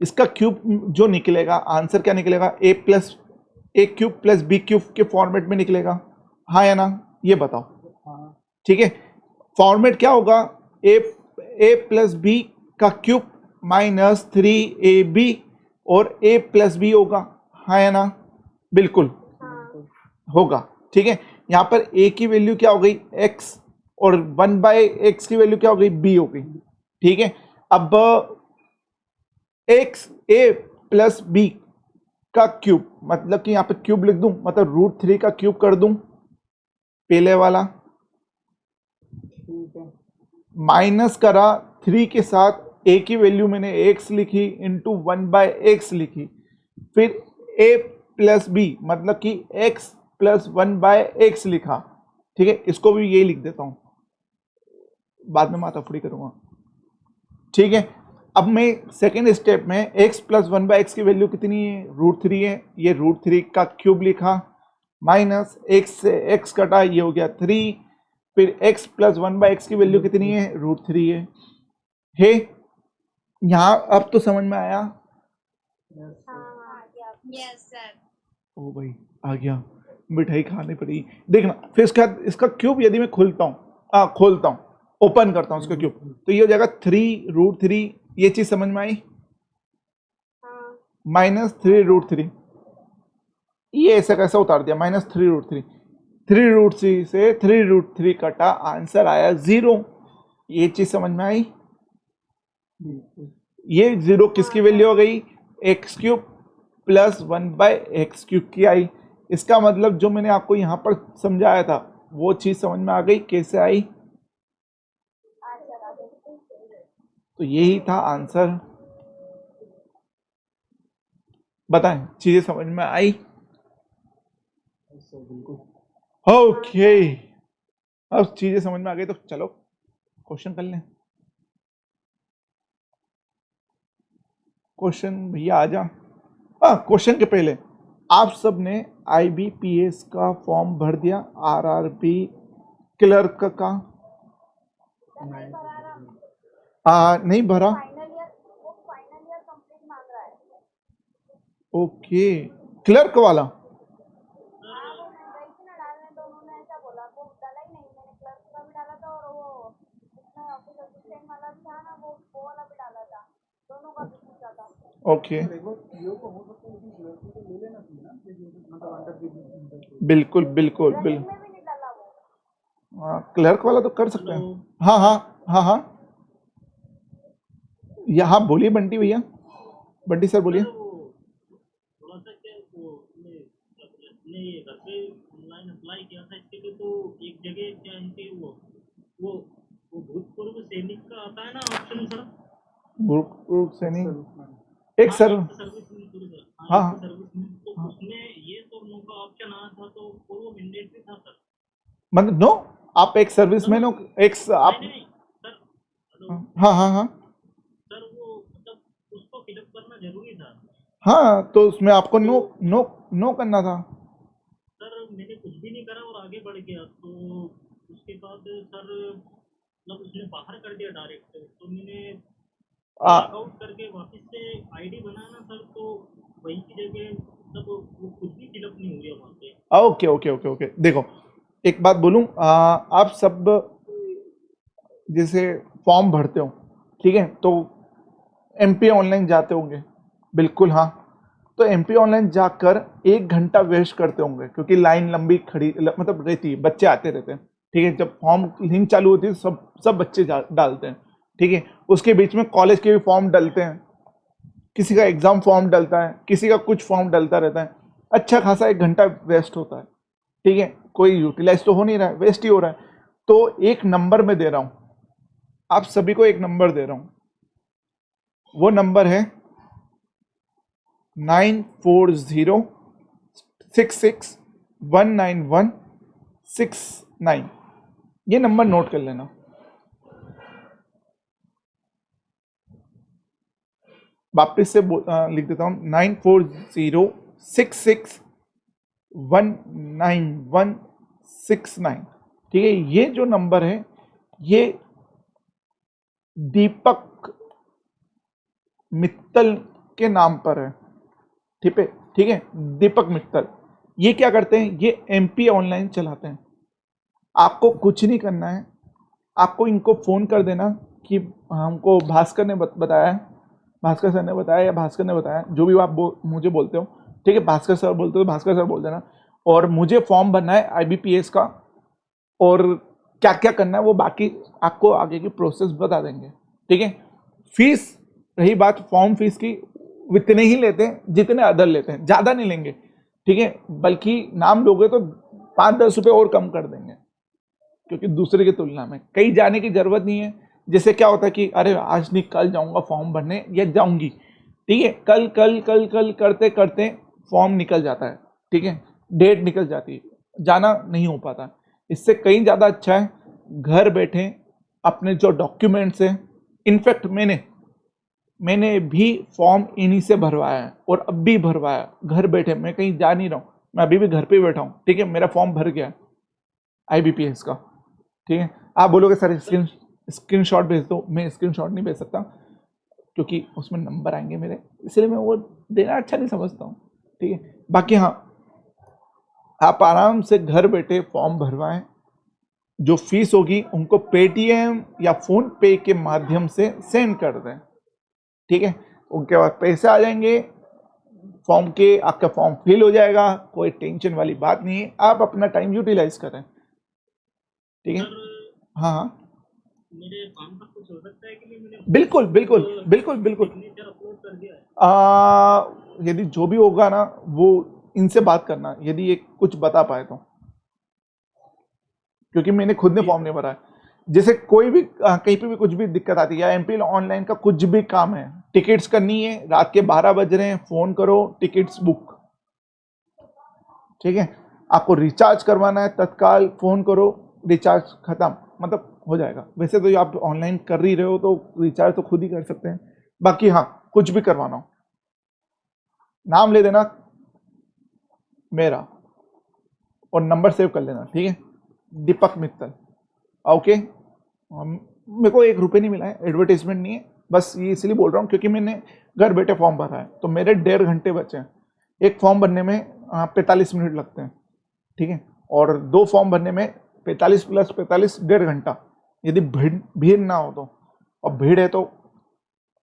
इसका क्यूब जो निकलेगा, आंसर क्या निकलेगा, a³ + b³ के फॉर्मेट में निकलेगा, हाँ या ना, ये बताओ। हाँ ठीक है, फॉर्मेट क्या होगा, a + b का क्यूब -3ab और a + b होगा, हाँ या ना, बिल्कुल होगा। ठीक है, यहाँ पर a की वैल्यू क्या हो गई x और 1/x की वैल्यू क्या हो गई b हो गई। ठीक है, अब x a + b का क्यूब, मतलब कि यहाँ पे क्यूब लिख दूं, मतलब √3 का क्यूब कर दूं, पहले वाला ठीक है। माइनस करा 3 के साथ, a की वैल्यू मैंने x लिखी इंटू 1/x लिखी, फिर a + b मतलब कि x + 1/x लिखा। ठीक है, इसको भी यही लिख देता हूं, बाद में माताफड़ी करूंगा। ठीक है, अब मैं सेकेंड स्टेप में x + 1/x की वैल्यू कितनी है, √3 है, ये √3 का क्यूब लिखा, माइनस x से x कटा, ये हो गया 3, फिर x + 1/x की वैल्यू कितनी है, √3 है। यहाँ अब तो समझ में आया, यस सर। ओ भाई आ गया, मिठाई खानी पड़ी। देखना फिर इसका क्यूब यदि मैं खोलता हूँ, ओपन करता हूँ इसका क्यूब, तो ये हो जाएगा 3√3, ये चीज समझ में आई, -3√3, ये ऐसा कैसा उतार दिया, -3√3, 3√3 से 3√3 कटा, आंसर आया 0, ये चीज समझ में आई। ये 0 किसकी वैल्यू हो गई, x³ + 1/x³ की आई। इसका मतलब जो मैंने आपको यहाँ पर समझाया था वो चीज समझ में आ गई, कैसे आई, तो यही था आंसर। बताएं, चीजें समझ में आई? ओके, अब चीजें समझ में आ गई तो चलो क्वेश्चन कर लें। क्वेश्चन भैया आ जा। क्वेश्चन के पहले आप सब ने IBPS का फॉर्म भर दिया, RRB क्लर्क का नहीं भरा? वो फाइनल ईयर कंप्लीट मांग रहा है। ओके, क्लर्क वाला हाँ वो मैं गई थी ना डालने, तो उन्होंने ऐसा बोला, वो डाला ही नहीं, मैंने क्लर्क का भी डाला था और वो उसमें ऑफिस असिस्टेंट वाला भी था ना, वो वाला भी डाला था, दोनों का भी पूछा था। ओके, एक बार पीओ को हो सकता है कि लड़की को ले लेना चाहिए ना, मतलब अंडर की बिल्कुल बिल्कुल रनिंग बिल्कुल, में भी नहीं डाला वो। क्लर्क वाला तो कर सकते हैं। हाँ हाँ हाँ हाँ, यहाँ बोलिए बंटी भैया, बंटी सर बोलिए। थोड़ा सा क्या वो ने ये घर पे ऑनलाइन अप्लाई किया था इसके लिए, तो एक जगह क्या इनके वो भूतपूर्व सैनिक का आता है ना ऑप्शन सर, भूतपूर्व सैनिक एक सर, सर्विस हाँ सर्विस, तो उसमें ये तो नो का ऑप्शन आया था, तो वो मैंडेटरी था सर। मतलब नो, आप एक सर्विसमैन हो, एक आप, नहीं सर, हाँ हाँ हाँ सर वो मतलब उसको फिलअप करना जरूरी था हाँ, तो उसमें आपको नो नो नो करना था। सर, मैंने कुछ भी नहीं गया, तो उसके बाद सर मतलब उसने बाहर कर दिया डायरेक्ट, तो मैंने लॉग आउट करके वापस से आईडी बनाना सर, तो वही की जगह मतलब वो कुछ भी फिलअप नहीं हो गया वहाँ पे। ओके ओके ओके ओके, देखो एक बात बोलूं, आप सब जैसे फॉर्म भरते हो, ठीक है, तो एमपी ऑनलाइन जाते होंगे, बिल्कुल हाँ। तो एमपी ऑनलाइन जाकर 1 घंटा वेस्ट करते होंगे, क्योंकि लाइन लंबी खड़ी मतलब रहती है, बच्चे आते रहते हैं, ठीक है। जब फॉर्म लिंक चालू होती है सब बच्चे डालते हैं, ठीक है। उसके बीच में कॉलेज के भी फॉर्म डलते हैं, किसी का एग्जाम फॉर्म डलता है, किसी का कुछ फॉर्म डलता रहता है, अच्छा खासा 1 घंटा वेस्ट होता है, ठीक है। कोई यूटिलाइज तो हो नहीं रहा है, वेस्ट ही हो रहा है। तो एक नंबर में दे रहा हूं, आप सभी को एक नंबर दे रहा हूं, वो नंबर है 9406619169। ये नंबर नोट कर लेना। वापिस से लिख देता हूं, 9406619169, ठीक है। ये जो नंबर है ये दीपक मित्तल के नाम पर है, ठीक है, ठीक है। दीपक मित्तल ये क्या करते हैं, ये एमपी ऑनलाइन चलाते हैं। आपको कुछ नहीं करना है, आपको इनको फोन कर देना कि हमको भास्कर ने बताया है, भास्कर सर ने बताया या भास्कर ने बताया, जो भी आप मुझे बोलते हो, ठीक है। भास्कर सर बोलते हो, भास्कर सर बोल देना। और मुझे फॉर्म भरना है आईबीपीएस का, और क्या क्या करना है वो बाकी आपको आगे की प्रोसेस बता देंगे, ठीक है। फीस, रही बात फॉर्म फीस की, उतने ही लेते हैं जितने अदर लेते हैं, ज़्यादा नहीं लेंगे, ठीक है। बल्कि नाम लोगे तो 5-10 रुपये और कम कर देंगे, क्योंकि दूसरे की तुलना में कहीं जाने की जरूरत नहीं है। जैसे क्या होता है कि अरे आज नहीं कल जाऊंगा फॉर्म भरने या जाऊंगी, ठीक है, कल कल कल कल करते करते फॉर्म निकल जाता है, ठीक है, डेट निकल जाती है, जाना नहीं हो पाता। इससे कहीं ज़्यादा अच्छा है घर बैठे अपने जो डॉक्यूमेंट्स हैं, इनफैक्ट मैंने भी फॉर्म इन्हीं से भरवाया है, और अब भी भरवाया घर बैठे, मैं कहीं जा नहीं रहा हूँ, मैं अभी भी घर पे बैठा हूँ, ठीक है। मेरा फॉर्म भर गया आईबीपीएस का, ठीक है। आप बोलोगे सर स्क्रीनशॉट भेज दो, मैं स्क्रीनशॉट नहीं भेज सकता, क्योंकि उसमें नंबर आएंगे मेरे, इसलिए मैं वो देना अच्छा नहीं समझता हूँ, ठीक है। बाकी हाँ, आप आराम से घर बैठे फॉर्म भरवाएं, जो फीस होगी उनको पेटीएम या फोन पे के माध्यम से सेंड कर दें, ठीक है। उनके बाद पैसे आ जाएंगे फॉर्म के, आपका फॉर्म फिल हो जाएगा, कोई टेंशन वाली बात नहीं है, आप अपना टाइम यूटिलाइज करें, ठीक है। हाँ हाँ, मेरे फॉर्म पर कुछ हो सकता है कि मैंने बिल्कुल बिल्कुल बिल्कुल बिल्कुल, सिग्नेचर अपलोड कर दिया है। यदि जो भी होगा ना वो इनसे बात करना, यदि ये कुछ बता पाए तो, क्योंकि मैंने खुद ने फॉर्म नहीं भरा है। जैसे कोई भी कहीं पे भी कुछ भी दिक्कत आती है, या एमपी ऑनलाइन का कुछ भी काम है, टिकट्स करनी है, रात के 12 बज रहे हैं, फोन करो, टिकट्स बुक, ठीक है। आपको रिचार्ज करवाना है, तत्काल फोन करो, रिचार्ज खत्म, मतलब हो जाएगा। वैसे तो आप ऑनलाइन कर ही रहे हो तो रिचार्ज तो खुद ही कर सकते हैं। बाकी हाँ, कुछ भी करवाना हो, नाम ले देना मेरा और नंबर सेव कर लेना, ठीक है, दीपक मित्तल, ओके। मेरे को 1 रुपये नहीं मिला है, एडवर्टाइजमेंट नहीं है, बस ये इसलिए बोल रहा हूँ क्योंकि मैंने घर बैठे फॉर्म भरा है, तो मेरे 1.5 घंटे बचे हैं। एक फॉर्म भरने में 45 मिनट लगते हैं, ठीक है, और 2 फॉर्म भरने में 45 + 45 1.5 घंटा, यदि भीड़ ना हो तो, और भीड़ है तो,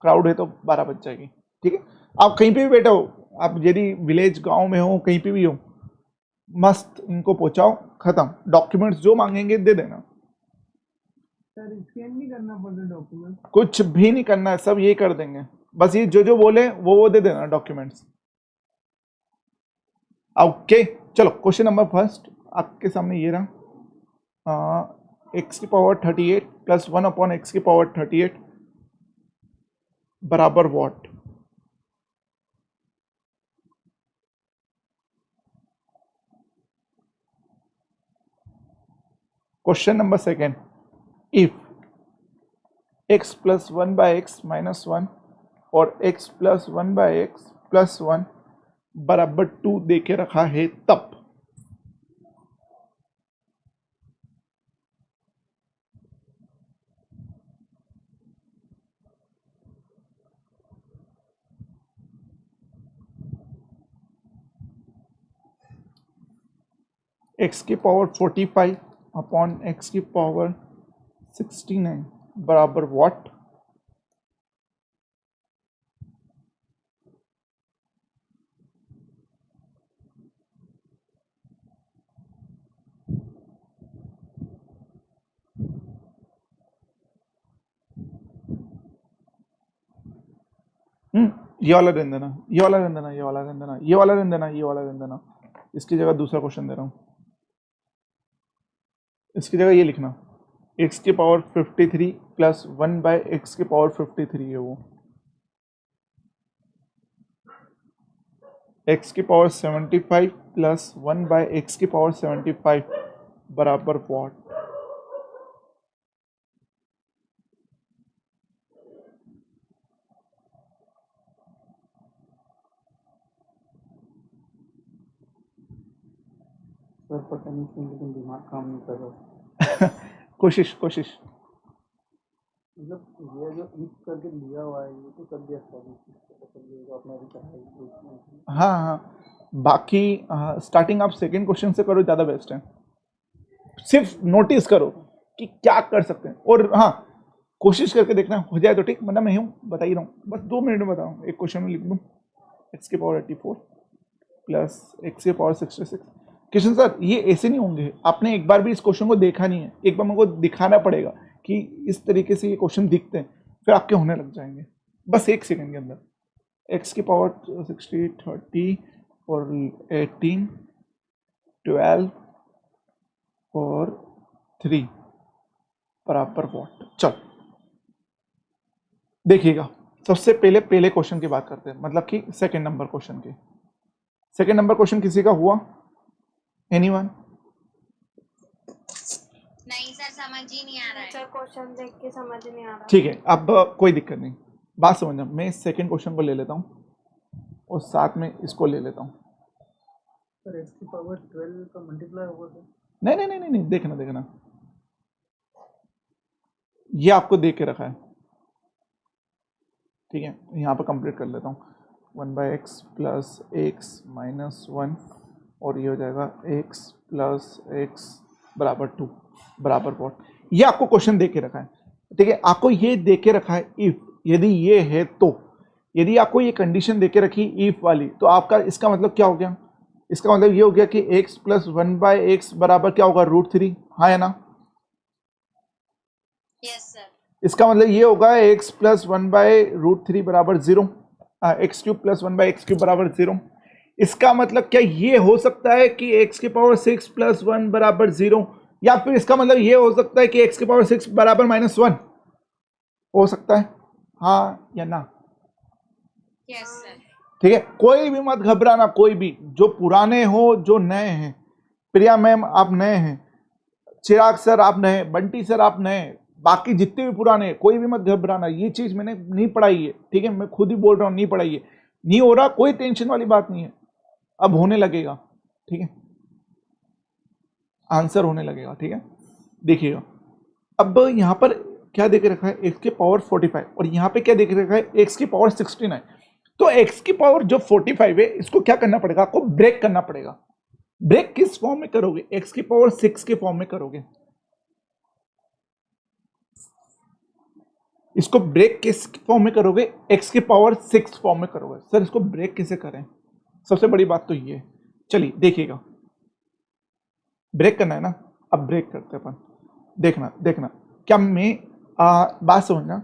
क्राउड है तो 12 बज जाएगी, ठीक है। आप कहीं पे भी बैठे हो, आप यदि विलेज गांव में हो, कहीं पे भी हो, मस्त इनको पहुंचाओ, खत्म, डॉक्यूमेंट्स जो मांगेंगे दे देना। सर स्कैन नहीं करना पड़ता डॉक्यूमेंट? कुछ भी नहीं करना है, सब ये कर देंगे, बस ये जो बोले वो दे देना डॉक्यूमेंट्स, ओके। चलो क्वेश्चन नंबर फर्स्ट आपके सामने ये रहा, x⁻38 + 1/x⁻38 बराबर what. Question number second, if x + 1/x - 1 और x + 1/x + 1 बराबर 2 दे के रखा है, तब एक्स की पावर 45 अपॉन एक्स की पावर 69 बराबर व्हाट? ये वाला रहने देना, ये वाला रहने देना, ये वाला रहने देना, ये वाला रहने देना, ये वाला रहने देना। इसकी जगह दूसरा क्वेश्चन दे रहा हूँ, इसकी जगह ये लिखना, एक्स की पावर 53 प्लस 1 बाय एक्स की पावर 53 है वो, एक्स की पावर 75 प्लस 1 बाय एक्स की पावर 75 बराबर व्हाट? सर पता नहीं क्यों लेकिन दिमाग काम नहीं कर रहा। कोशिश कोशिश। मतलब ये जो ईट करके लिया हुआ है ये तो कर दिया सर, अपना भी चढ़ाई। हाँ हाँ, बाकी स्टार्टिंग आप सेकंड क्वेश्चन से करो, ज़्यादा बेस्ट है। सिर्फ नोटिस करो कि क्या कर सकते हैं, और हाँ कोशिश करके देखना, हो जाए तो ठीक, वरना मैं हूँ बता ही रहा हूँ, बस 2 मिनट में बताऊँ। एक क्वेश्चन में लिख दूँ एक्स की पावर 84 प्लस एक्स की पावर 66। किशन सर ये ऐसे नहीं होंगे, आपने एक बार भी इस क्वेश्चन को देखा नहीं है, एक बार मेरे को दिखाना पड़ेगा कि इस तरीके से ये क्वेश्चन दिखते हैं, फिर आपके होने लग जाएंगे बस 1 सेकंड के अंदर। एक्स की पावर 60, 30 और 18, 12 और 3 बराबर व्हाट? चल देखिएगा, सबसे पहले पहले क्वेश्चन की बात करते हैं, मतलब कि सेकंड नंबर क्वेश्चन की। सेकंड नंबर क्वेश्चन किसी का हुआ? एनीवन? नहीं सर, समझ ही नहीं आ रहा है। सर क्वेश्चन देख के समझ नहीं आ रहा। ठीक है, अब कोई दिक्कत नहीं, बात समझना। मैं सेकंड क्वेश्चन को ले लेता हूँ और साथ में इसको ले लेता हूँ। सर एक्स की पावर 12 का मल्टीप्लाई होगा सर? नहीं नहीं नहीं नहीं, देखना देखना, ये आपको देख के रखा है, ठीक है। यहाँ पर कंप्लीट कर लेता हूँ, 1 by x plus x minus 1, और ये हो जाएगा एक्स प्लस एक्स बराबर 2 बराबर व्हाट? ये आपको क्वेश्चन दे के रखा है, ठीक है। आपको ये दे के रखा है इफ, यदि ये है तो, यदि आपको ये कंडीशन दे के रखी इफ वाली, तो आपका इसका मतलब क्या हो गया? इसका मतलब ये हो गया कि x प्लस 1 बाय एक्स बराबर क्या होगा? √3, हाँ है ना? Yes sir. इसका मतलब ये होगा x प्लस 1 बाय √3 बराबर 0, x cube plus 1 by x cube बराबर 0। इसका मतलब क्या ये हो सकता है कि x की पावर 6 प्लस 1 बराबर 0, या फिर इसका मतलब ये हो सकता है कि x की पावर 6 बराबर -1 हो सकता है, हाँ या ना? Yes sir. ठीक है, कोई भी मत घबराना, कोई भी, जो पुराने हो जो नए हैं, प्रिया मैम आप नए हैं, चिराग सर आप नए, बंटी सर आप नए, बाकी जितने भी पुराने, कोई भी मत घबराना, ये चीज मैंने नहीं पढ़ाई है, ठीक है, मैं खुद ही बोल रहा हूँ नहीं पढ़ाई है, नहीं हो रहा, कोई टेंशन वाली बात नहीं है, अब होने लगेगा, ठीक है, आंसर होने लगेगा, ठीक है। देखिएगा, अब यहाँ पर क्या देख रखा है? x की पावर 45, और यहाँ पे क्या देख रखा है? x की पावर 69। तो x की पावर जो 45 है, इसको क्या करना पड़ेगा? आपको ब्रेक करना पड़ेगा। ब्रेक किस फॉर्म में करोगे? x की पावर 6 के फॉर्म में करोगे। इसको ब्रेक किस फॉर्म में करोगे? x की पावर 6 फॉर्म में करोगे। सर इसको ब्रेक कैसे करें? सबसे बड़ी बात तो ये है, चलिए देखिएगा, ब्रेक करना है ना, अब ब्रेक करते हैं अपन। देखना देखना, क्या मैं बात समझना,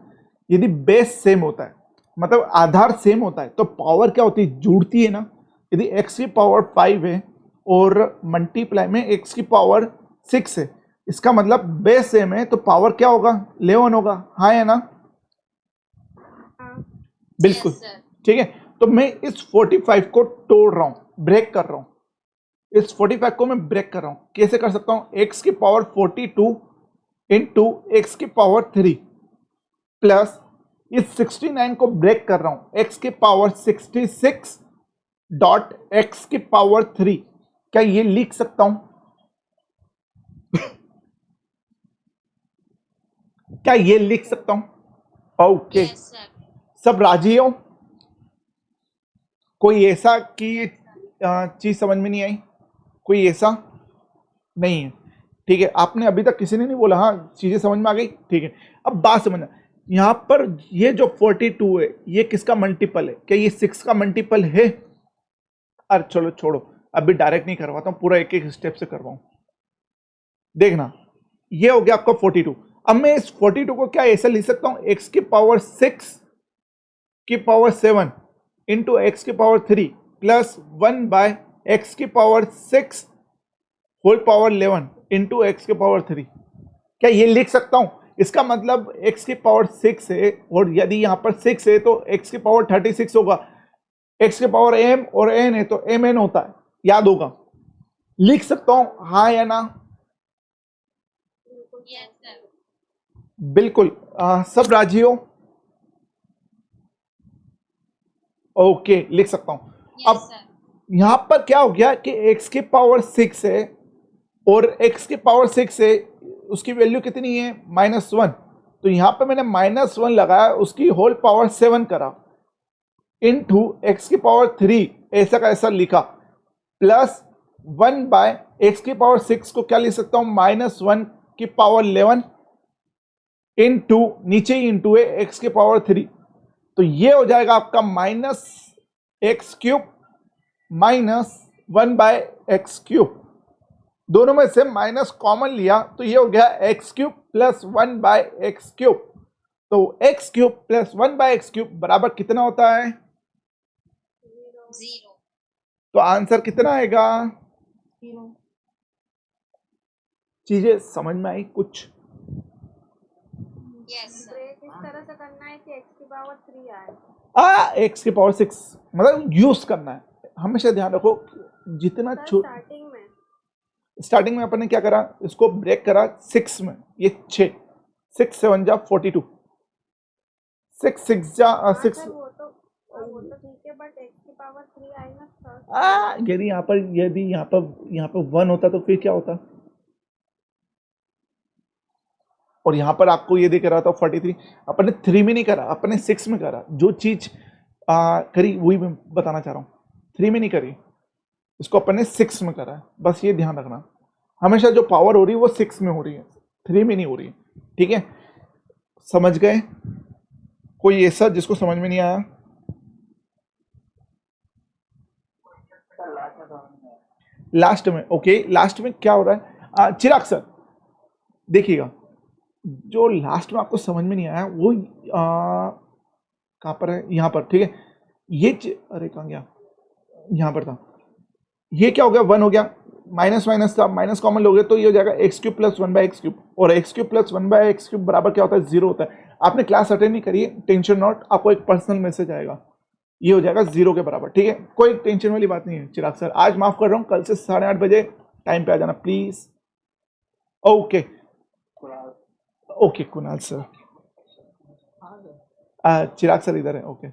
यदि बेस सेम होता है, मतलब आधार सेम होता है, तो पावर क्या होती है? जुड़ती है ना। यदि x की पावर 5 है और मल्टीप्लाई में x की पावर 6 है, इसका मतलब बेस सेम है, तो पावर क्या होगा? 11 होगा, हाँ या ना? बिल्कुल, Yes, sir. ठीक है। तो मैं इस 45 को तोड़ रहा हूं, ब्रेक कर रहा हूं, इस 45 को मैं ब्रेक कर रहा हूं। कैसे कर सकता हूं? x की पावर 42 इंटू एक्स की पावर 3 प्लस इस 69 को ब्रेक कर रहा हूं, x की पावर 66 डॉट x की पावर 3। क्या ये लिख सकता हूं? क्या ये लिख सकता हूं? Okay, Yes, sir. सब राजी हो? कोई ऐसा कि चीज समझ में नहीं आई? कोई ऐसा? नहीं है। ठीक है, आपने अभी तक किसी ने नहीं बोला हाँ चीजें समझ में आ गई। ठीक है, अब बात समझना, यहाँ पर ये जो 42 है ये किसका मल्टीपल है? क्या ये 6 का मल्टीपल है? अरे चलो छोड़ो, अभी डायरेक्ट नहीं करवाता हूँ, पूरा एक एक स्टेप से करवाऊँ। देखना, ये हो गया आपका 42। अब मैं इस 42 को क्या ऐसा लिख सकता हूँ, x की पावर 6 की पावर 7 इंटू एक्स की पावर 3 प्लस 1 बाय एक्स की power 6 whole power 11 into x की पावर 3। क्या ये लिख सकता हूं? इसका मतलब x की पावर 6 है, और यदि यहां पर 6 है तो x की पावर 36 होगा। x की पावर m और n है तो mn होता है, याद होगा। लिख सकता हूं हाँ या ना? Yes sir. बिल्कुल। सब राजी हो? ओके, लिख सकता हूं। यस अब सर। यहां पर क्या हो गया कि x की पावर 6 है और x की पावर 6 है, उसकी वैल्यू कितनी है? -1। तो यहां पर मैंने -1 लगाया, उसकी होल पावर 7 करा, इनटू x की पावर 3 ऐसा का ऐसा लिखा, प्लस 1 बाय x की पावर 6 को क्या लिख सकता हूं? -1 की पावर 11 इनटू, नीचे ही इनटू है, x की पावर 3। तो ये हो जाएगा आपका -x³ -1 बाय x³। दोनों में से माइनस कॉमन लिया तो ये हो गया x³ प्लस 1 बाय x³। तो x³ प्लस 1 बाय x³ बराबर कितना होता है? 0। तो आंसर कितना आएगा? चीजें समझ में आई कुछ? Yes sir. ब्रेक इस तरह से करना है कि x की पावर 3 आए। x की पावर 6 मतलब यूज करना है। हमेशा ध्यान रखो, जितना स्टार्टिंग में अपन ने क्या करा, इसको ब्रेक करा 6 में, ये 6, 6 7 जा 42, 6 6 जा 6। वो तो ठीक है, बट x की पावर 3 आई ना सर। यदि यहाँ पर 1 होता तो फिर क्या होता? और यहाँ पर आपको ये दिख रहा था 43। अपन ने 3 में नहीं करा, अपन ने 6 में करा। जो चीज करी वही मैं बताना चाह रहा हूँ, 3 में नहीं करी, इसको अपन ने 6 में करा है। बस ये ध्यान रखना, हमेशा जो पावर हो रही है वो 6 में हो रही है, 3 में नहीं हो रही है। ठीक है, समझ गए? कोई ऐसा जिसको समझ में नहीं आया? लास्ट में, ओके, लास्ट में क्या हो रहा है? चिराग सर देखिएगा, जो लास्ट में आपको समझ में नहीं आया वो कहाँ पर है? यहाँ पर। ठीक है, ये अरे कहाँ गया? यहाँ पर था। ये क्या हो गया? 1 हो गया, माइनस माइनस था, माइनस कॉमन लोगे तो ये हो जाएगा x³ प्लस 1 बाय x³। और x³ प्लस 1 बाय x³ बराबर क्या होता है? 0 होता है। आपने क्लास अटेंड नहीं करी है, टेंशन नॉट, आपको एक पर्सनल मैसेज आएगा, ये हो जाएगा 0 के बराबर। ठीक है, कोई टेंशन वाली बात नहीं है। चिराग सर आज माफ कर रहा हूँ, कल से 8:30 बजे टाइम पे आ जाना please. Okay okay, Kunal sir, Chirag sir इधर है। ओके,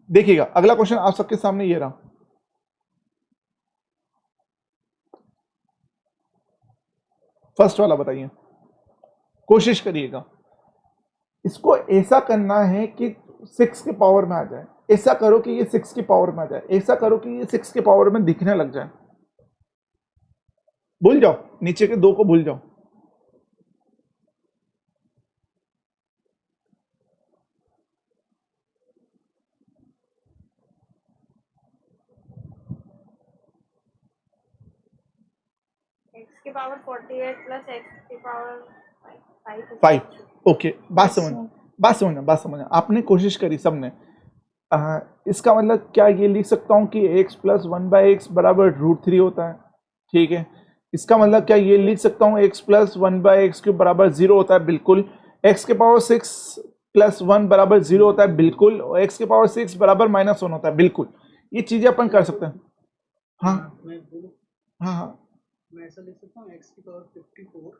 देखिएगा अगला क्वेश्चन आप सबके सामने ये रहा। फर्स्ट वाला बताइए, कोशिश करिएगा इसको ऐसा करना है कि 6 के पावर में आ जाए। ऐसा करो कि ये 6 की पावर में आ जाए, ऐसा करो कि ये 6 के पावर में दिखने लग जाए। भूल जाओ, नीचे के 2 को भूल जाओ। x की पावर 48 प्लस x की पावर 5। ओके, बात समझना। आपने कोशिश करी सबने। इसका मतलब क्या ये लिख सकता हूँ कि x प्लस 1 बाय x बराबर √3 होता है? ठीक है, इसका मतलब क्या ये लिख सकता हूँ x प्लस 1 बाय x³ बराबर 0 होता है? बिल्कुल। x के पावर 6 प्लस 1 बराबर 0 होता है? बिल्कुल। और x के पावर 6 बराबर -1 होता है? बिल्कुल। ये चीजें अपन कर सकते हैं। हाँ हाँ, मैं ऐसा लिख सकता हूँ x की पावर 54।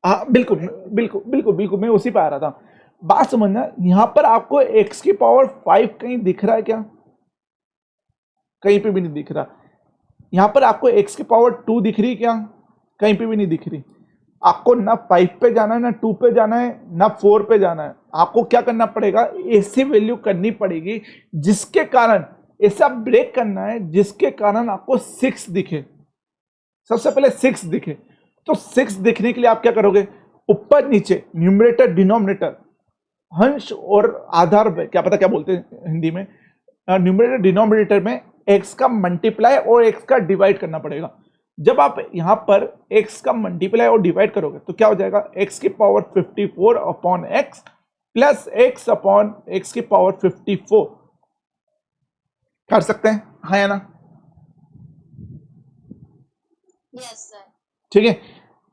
हाँ बिल्कुल बिल्कुल बिल्कुल बिल्कुल, मैं उसी पे आ रहा था। बात समझना, यहां पर आपको x की पावर 5 कहीं दिख रहा है क्या? कहीं पे भी नहीं दिख रहा। यहां पर आपको x की पावर 2 दिख रही है क्या? कहीं पे भी नहीं दिख रही। आपको ना 5 पे जाना है, ना 2 पे जाना है, ना 4 पे जाना है। आपको क्या करना पड़ेगा? ऐसी वैल्यू करनी पड़ेगी जिसके कारण, ऐसा ब्रेक करना है जिसके कारण आपको 6 दिखे। सबसे पहले 6 दिखे, तो 6 देखने के लिए आप क्या करोगे, ऊपर नीचे न्यूमरेटर डिनोमिनेटर, अंश और आधार में, क्या पता क्या बोलते हैं हिंदी में, न्यूमरेटर डिनोमिनेटर में x का मल्टीप्लाई और x का डिवाइड करना पड़ेगा। जब आप यहां पर x का मल्टीप्लाई और डिवाइड करोगे तो क्या हो जाएगा, x की power 54 upon x plus x upon x की पावर 54। कर सकते हैं, हाँ या ना? Yes sir. ठीक है,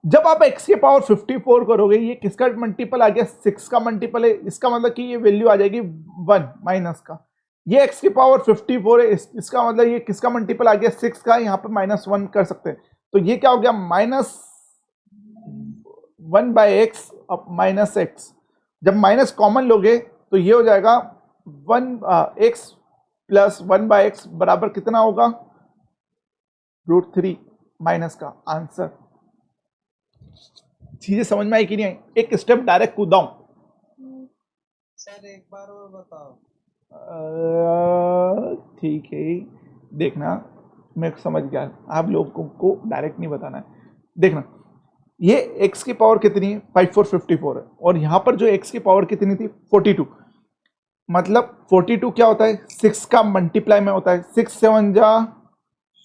जब आप x की पावर 54 करोगे, ये किसका मल्टीपल आ गया, 6 का मल्टीपल है, इसका मतलब कि ये वैल्यू आ जाएगी 1 माइनस का। ये x की पावर 54 है, इसका मतलब ये किसका मल्टीपल आ गया, 6 का, यहाँ पे -1 कर सकते हैं। तो ये क्या हो गया, -1/x अब -x। जब माइनस कॉमन लोगे तो ये हो जाएगा 1x प्लस 1/x बराबर कितना होगा, √3 माइनस का आंसर। चीजें समझ में आई कि नहीं आई? एक स्टेप डायरेक्ट कूदाऊं? सर एक बार और बताओ। ठीक है, देखना, मैं समझ गया, आप लोगों को डायरेक्ट नहीं बताना है। देखना, ये x की पावर कितनी है, 5454 है, और यहां पर जो x की पावर कितनी थी, 42। मतलब 42 क्या होता है, 6 का मल्टीप्लाई में होता है, 6 7 जा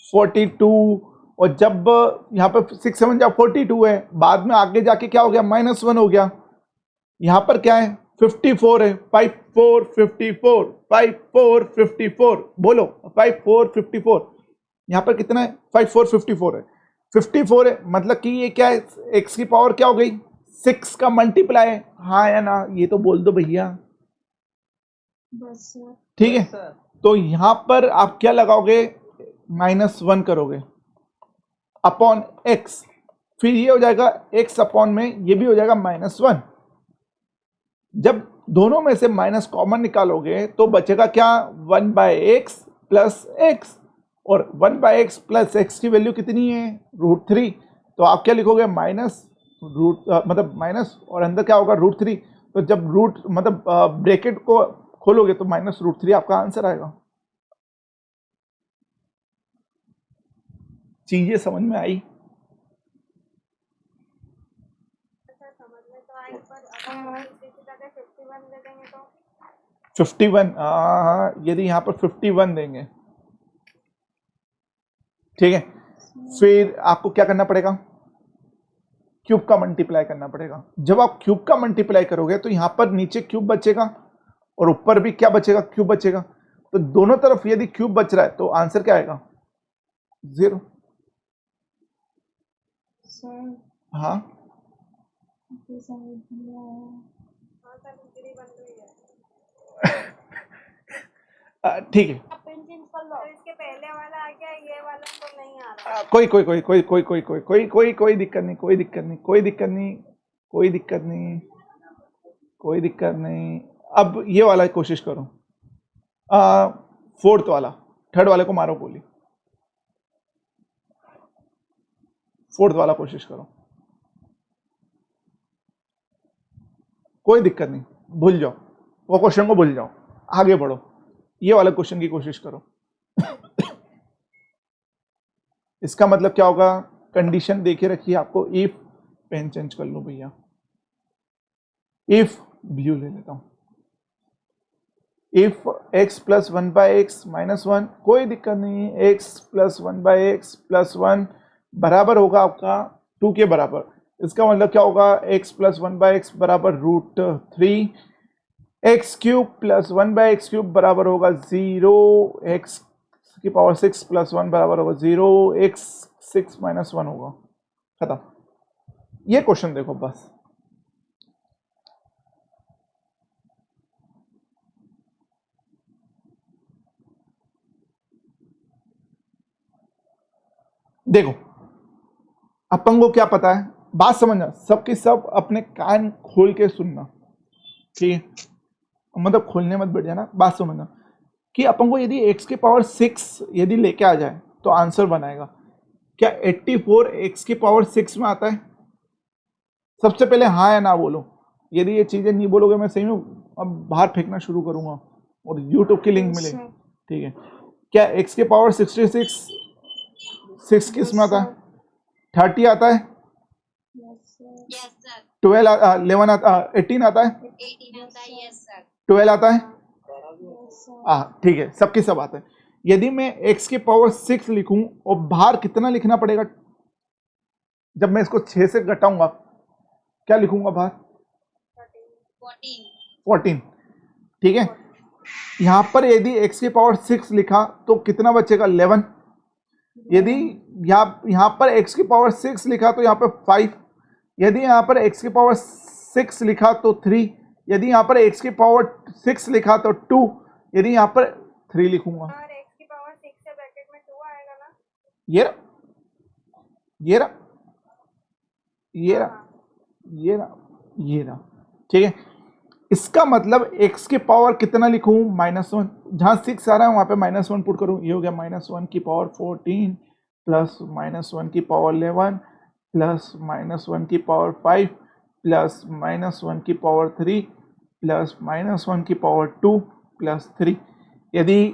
42, और जब यहाँ पर 6 7 जा 42 है, बाद में आगे जाके क्या हो गया, -1 हो गया। यहाँ पर क्या है, 54 है, 5454 5454, बोलो 5454। यहाँ पर कितना है, 5454 है, 54 है, मतलब कि ये क्या है, x की पावर क्या हो गई, 6 का मल्टीप्लाई है, हाँ या ना? ये तो बोल दो भैया। बस सर। ठीक है, तो यहां पर आप क्या लगाओगे, -1 करोगे अपॉन x, फिर ये हो जाएगा x अपॉन में ये भी हो जाएगा -1। जब दोनों में से माइनस कॉमन निकालोगे तो बचेगा क्या, 1/x प्लस x, और 1/x प्लस x की वैल्यू कितनी है, √3। तो आप क्या लिखोगे, मतलब माइनस और अंदर क्या होगा, √3। तो जब मतलब ब्रैकेट को खोलोगे तो -√3 आपका आंसर आएगा। चीजें समझ में आई? सर समझ में तो आई, पर अगर इसी जगह 51 दे देंगे तो 51, हाँ, यदि यहाँ पर 51 देंगे, ठीक है, फिर आपको क्या करना पड़ेगा, क्यूब का मल्टीप्लाई करना पड़ेगा। जब आप क्यूब का मल्टीप्लाई करोगे तो यहाँ पर नीचे क्यूब बचेगा और ऊपर भी क्या बचेगा, क्यूब बचेगा। तो दोनों तरफ यदि क्यूब बच रहा है तो आंसर क्या आएगा, 0। सर हाँ, समझ में आया। हाँ सर, डिग्री बन रही है। ठीक है, आप पेन चेंज कर लो। तो इसके पहले वाला आ गया, ये वाला तो नहीं आ रहा। कोई दिक्कत नहीं, कोई दिक्कत नहीं, कोई दिक्कत नहीं, कोई दिक्कत नहीं, कोई दिक्कत नहीं। अब ये वाला कोशिश करो, 4th वाला, 3rd वाले को मारो गोली, 4th वाला कोशिश करो, कोई दिक्कत नहीं, भूल जाओ वो क्वेश्चन को, भूल जाओ, आगे बढ़ो, ये वाला क्वेश्चन की कोशिश करो। इसका मतलब क्या होगा, कंडीशन देके रखिए आपको, इफ, पेन चेंज कर लो भैया, इफ व्यू ले लेता हूं, इफ x प्लस 1/x -1, कोई दिक्कत नहीं, x प्लस 1/x प्लस 1 बराबर होगा आपका 2 के बराबर। इसका मतलब क्या होगा, x प्लस 1/x बराबर √3, x cube plus 1/x cube बराबर होगा 0, x की पावर 6 प्लस 1 बराबर होगा 0, x 6 - 1 होगा, खत्म। ये क्वेश्चन देखो बस, देखो अपन को क्या पता है, बात समझना, सबकी सब अपने कान खोल के सुनना, ठीक है, मतलब खोलने मत बैठ जाना, बात समझना कि अपन को यदि x की पावर 6 यदि लेके आ जाए तो आंसर बनाएगा क्या, 84 x की पावर 6 में आता है? सबसे पहले हाँ या ना बोलो, यदि ये चीजें नहीं बोलोगे मैं सही में अब बाहर फेंकना शुरू करूंगा और YouTube की लिंक मिलेगी, ठीक है। क्या x की पावर 66 6 किस में आता है, 30 आता है, यस सर 11 आता 18 आता है, 18 आता है यस सर 12 आता है, ठीक है, सबके सब आता है। यदि मैं x की पावर 6 लिखूं और बाहर कितना लिखना पड़ेगा? जब मैं इसको 6 से घटाऊंगा क्या लिखूंगा बाहर? 14, ठीक है। यहां पर यदि x की पावर 6 लिखा तो कितना बचेगा? 11। यदि यहां पर x की पावर 6 लिखा तो यहां पर 5। यदि यहां पर x की पावर 6 लिखा तो 3। यदि यहां पर x की पावर 6 लिखा तो 2। यदि यहां पर 3 लिखूंगा, और x की पावर 6 से ब्रैकेट में 2 आएगा ना? ये रहा, ये रहा, ये रहा, ये रहा, ये रहा, ठीक है। इसका मतलब x की पावर कितना लिखूं? -1। जहां 6 आ रहा है वहां पे -1 पुट करूं। ये हो गया -1 की पावर 14 प्लस -1 की पावर 11 प्लस -1 की पावर 5 प्लस -1 की पावर 3 प्लस -1 की पावर 2 प्लस 3। यदि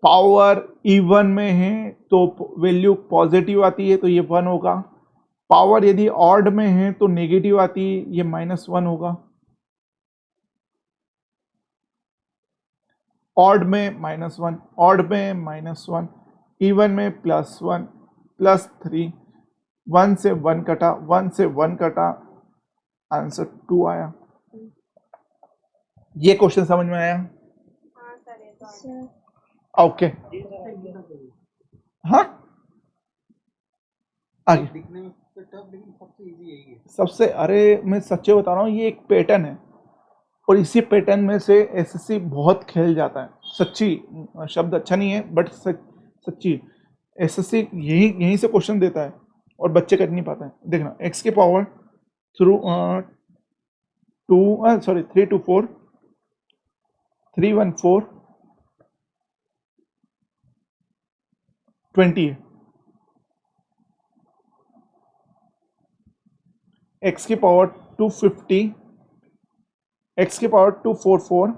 पावर इवन में है तो वैल्यू पॉजिटिव आती है, तो ये 1 होगा। पावर यदि ऑड में है तो नेगेटिव आती है, ये -1 होगा। ऑड में -1, ऑड में -1, इवन में +1 +3। 1 से 1 कटा, 1 से 1 कटा, आंसर 2 आया। ये क्वेश्चन समझ में आया? हाँ सर ये तो आया। ओके, हाँ आगे दिखने में सबसे टफ लेकिन सबसे इजी यही है। सबसे, अरे मैं सच्चे बता रहा हूँ, ये एक पैटर्न है और इसी पैटर्न में से एसएससी बहुत खेल जाता है। सच्ची, शब्द अच्छा नहीं है बट सच्ची एसएससी यहीं से क्वेश्चन देता है और बच्चे कर नहीं पाते हैं। देखना, x की पावर 3 to 4 3 1 4 20 है। x की पावर 250, x की पावर 244,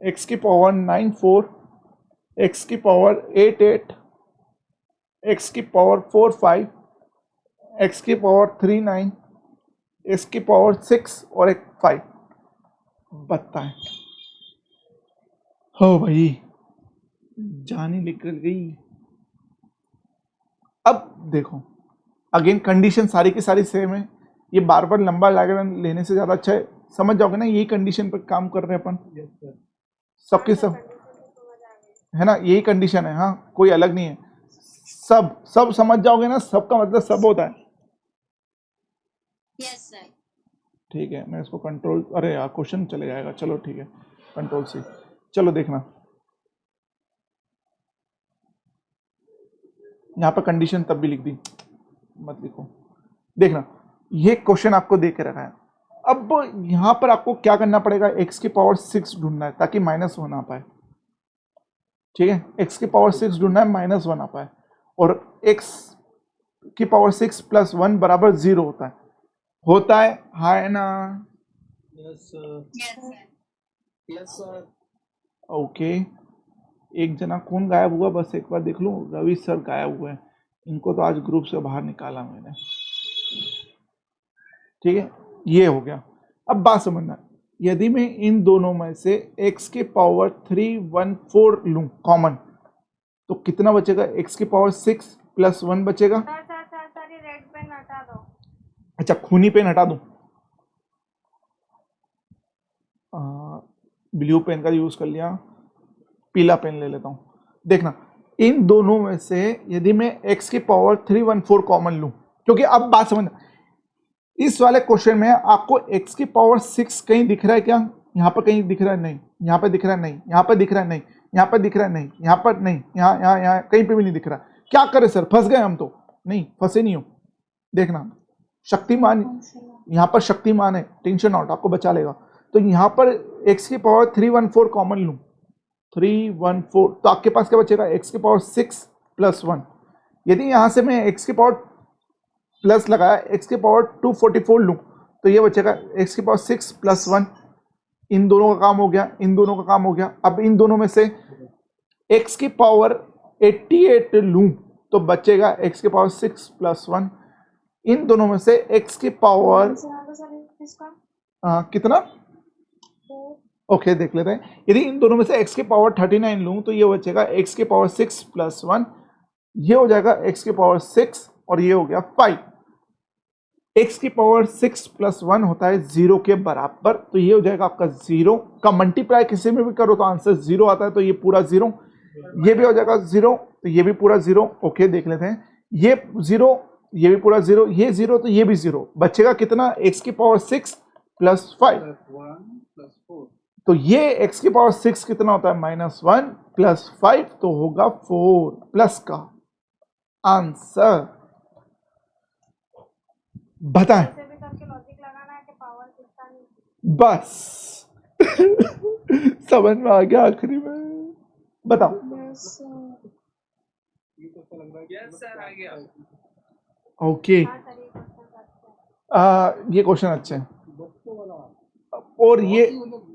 x की पावर 94, x की पावर 88, x की पावर 45, x की पावर 39, x की पावर 6 और एक 5। बताएं। हो भाई, जान ही निकल गई। अब देखो, अगेन कंडीशन सारी की सारी सेम है। ये बार बार लंबा डायग्राम लेने से ज़्यादा अच्छा है, समझ जाओगे ना, यही कंडीशन पर काम कर रहे हैं अपन सबके सब, है ना, यही कंडीशन है। हाँ, कोई अलग नहीं है, सब समझ जाओगे ना, सबका मतलब सब होता है। यस सर ठीक है, मैं इसको कंट्रोल, अरे यार क्वेश्चन चले जाएगा, चलो ठीक है, कंट्रोल सी। चलो देखना, यहाँ पर कंडीशन तब भी लिख दी, मत लिखो। देखना, ये क्वेश्चन आपको दे के रखा है। अब यहाँ पर आपको क्या करना पड़ेगा? x की पावर 6 ढूंढना है ताकि -1 आ पाए। ठीक है, x की पावर 6 ढूंढना है, -1 आ पाए। और x की पावर 6 + 1 = 0 होता है, हाँ है ना? Yes sir, yes sir. Okay, एक जना कौन गायब हुआ? बस एक बार देख लूं। रवि सर गायब हुए हैं, इनको तो आज ग्रुप से बाहर निकाला मैंने। ठीक है, ये हो गया। अब बात समझना, यदि मैं इन दोनों में से x की पावर 314 लूं कॉमन, तो कितना बचेगा? x की पावर 6 + 1 बचेगा। सर ये रेड पेन हटा दो। अच्छा, खूनी पेन हटा दूं? ब्लू पेन का यूज कर लिया, पीला पेन ले लेता हूं। देखना, इन दोनों में से यदि मैं x की पावर 314 कॉमन लूं, क्योंकि अब बात समझना, इस वाले क्वेश्चन में आपको x की पावर 6 कहीं दिख रहा है क्या? यहाँ पर कहीं दिख रहा है? नहीं। यहाँ पर दिख रहा है? नहीं। यहाँ पर दिख रहा है? नहीं। यहाँ पर दिख रहा है? नहीं। यहाँ पर नहीं। यहाँ कहीं पे भी नहीं दिख रहा। क्या करें सर, फंस गए हम? तो नहीं, फंसे नहीं हो। देखना, शक्तिमान, यहाँ पर शक्तिमान है, टेंशन आउट, आपको बचा लेगा। तो यहाँ पर x की पावर 314 कॉमन लूँ, 314, तो आपके पास क्या बचेगा? x की पावर 6 + 1। यदि यहाँ से मैं x की पावर प्लस लगाया, x की पावर 244 लूँ, तो ये बचेगा x की पावर 6 + 1। इन दोनों का काम हो गया, इन दोनों का काम हो गया। अब इन दोनों में से x की पावर 88 लूँ तो बचेगा x की पावर 6 + 1। इन दोनों में से x की पावर आंसर आएगा सर इसका कितना, 4। ओके देख लेते हैं। यदि इन दोनों में से x की पावर 39 लूँ तो ये बचेगा x की पावर 6 प्लस 1, ये हो जाएगा x की पावर 6 और ये हो गया 5। x की पावर 6 प्लस 1 होता है 0 के बराबर, तो ये हो जाएगा आपका 0 का मल्टीप्लाई किसी में भी करो तो आंसर 0 आता है, तो ये पूरा 0, ये भी हो जाएगा 0, तो ये भी पूरा 0। ओके देख लेते हैं, ये 0, ये भी पूरा 0, ये 0, तो ये भी 0, बचेगा कितना, x की पावर 6 प्लस 5, +1 +4 तो ये x की पावर 6 कितना होता है, -1 प्लस 5, तो होगा 4 प्लस का आंसर। बताएं, ऐसे भी करके लॉजिक लगाना है कि पावर कितना नहीं। बस समझ में आ गया आखिरी में, बताओ। यस ये तो ऐसा लग रहा है कि यस सर आ गया। ओके, हाँ सर ये क्वेश्चन अच्छा है। ये क्वेश्चन अच्छे हैं, बच्चों वाला और ये मतलब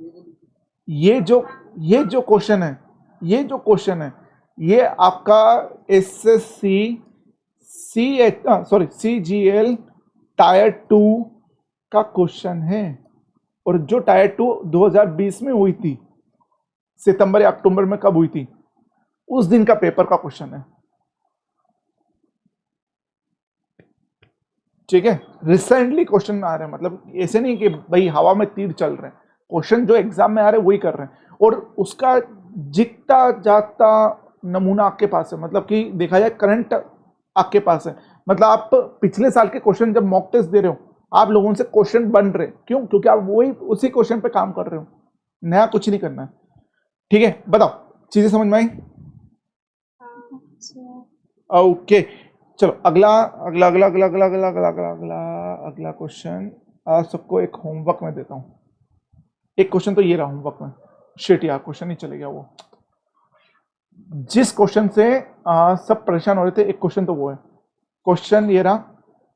ये जो क्वेश्चन है, ये जो क्वेश्चन है, ये आपका एसएससी CGL टायर 2 का क्वेश्चन है, और जो टायर 2 2020 में हुई थी, सितंबर या अक्टूबर में, कब हुई थी, उस दिन का पेपर का क्वेश्चन है। ठीक है, रिसेंटली क्वेश्चन में आ रहे हैं, मतलब ऐसे नहीं कि भाई हवा में तीर चल रहे हैं, क्वेश्चन जो एग्जाम में आ रहे हैं वही कर रहे हैं, और उसका जितना जाता नमूना आपके पास है, मतलब कि देखा जाए करंट आपके पास है, मतलब आप पिछले साल के क्वेश्चन जब मॉक टेस्ट दे रहे हो, आप लोगों से क्वेश्चन बन रहे, क्यों, क्योंकि आप वही उसी क्वेश्चन पे काम कर रहे हो, नया कुछ नहीं करना है। ठीक है, बताओ, चीजें समझ में आई? ओके, चलो अगला अगला अगला अगला अगला अगला अगला अगला अगला अगला क्वेश्चन आप सबको एक होमवर्क में देता हूँ। एक क्वेश्चन तो ये रहा होमवर्क में, शिट यार क्वेश्चन नहीं चले गया वो, जिस क्वेश्चन से सब परेशान हो रहे थे, एक क्वेश्चन तो वो है। क्वेश्चन ये रहा,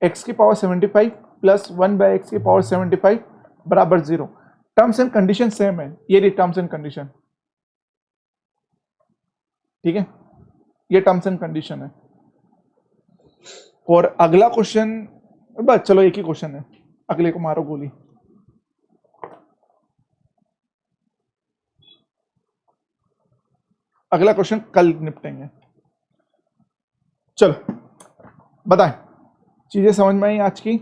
x की पावर 75 प्लस 1/x की पावर 75 बराबर 0। टर्म्स एंड कंडीशन सेम है, ये रही टर्म्स एंड कंडीशन, ठीक है, ये टर्म्स एंड कंडीशन है। और अगला क्वेश्चन, बस चलो एक ही क्वेश्चन है, अगले को मारो गोली। अगला क्वेश्चन कल निपटेंगे। चलो बताएं, चीजें समझ में आई आज की?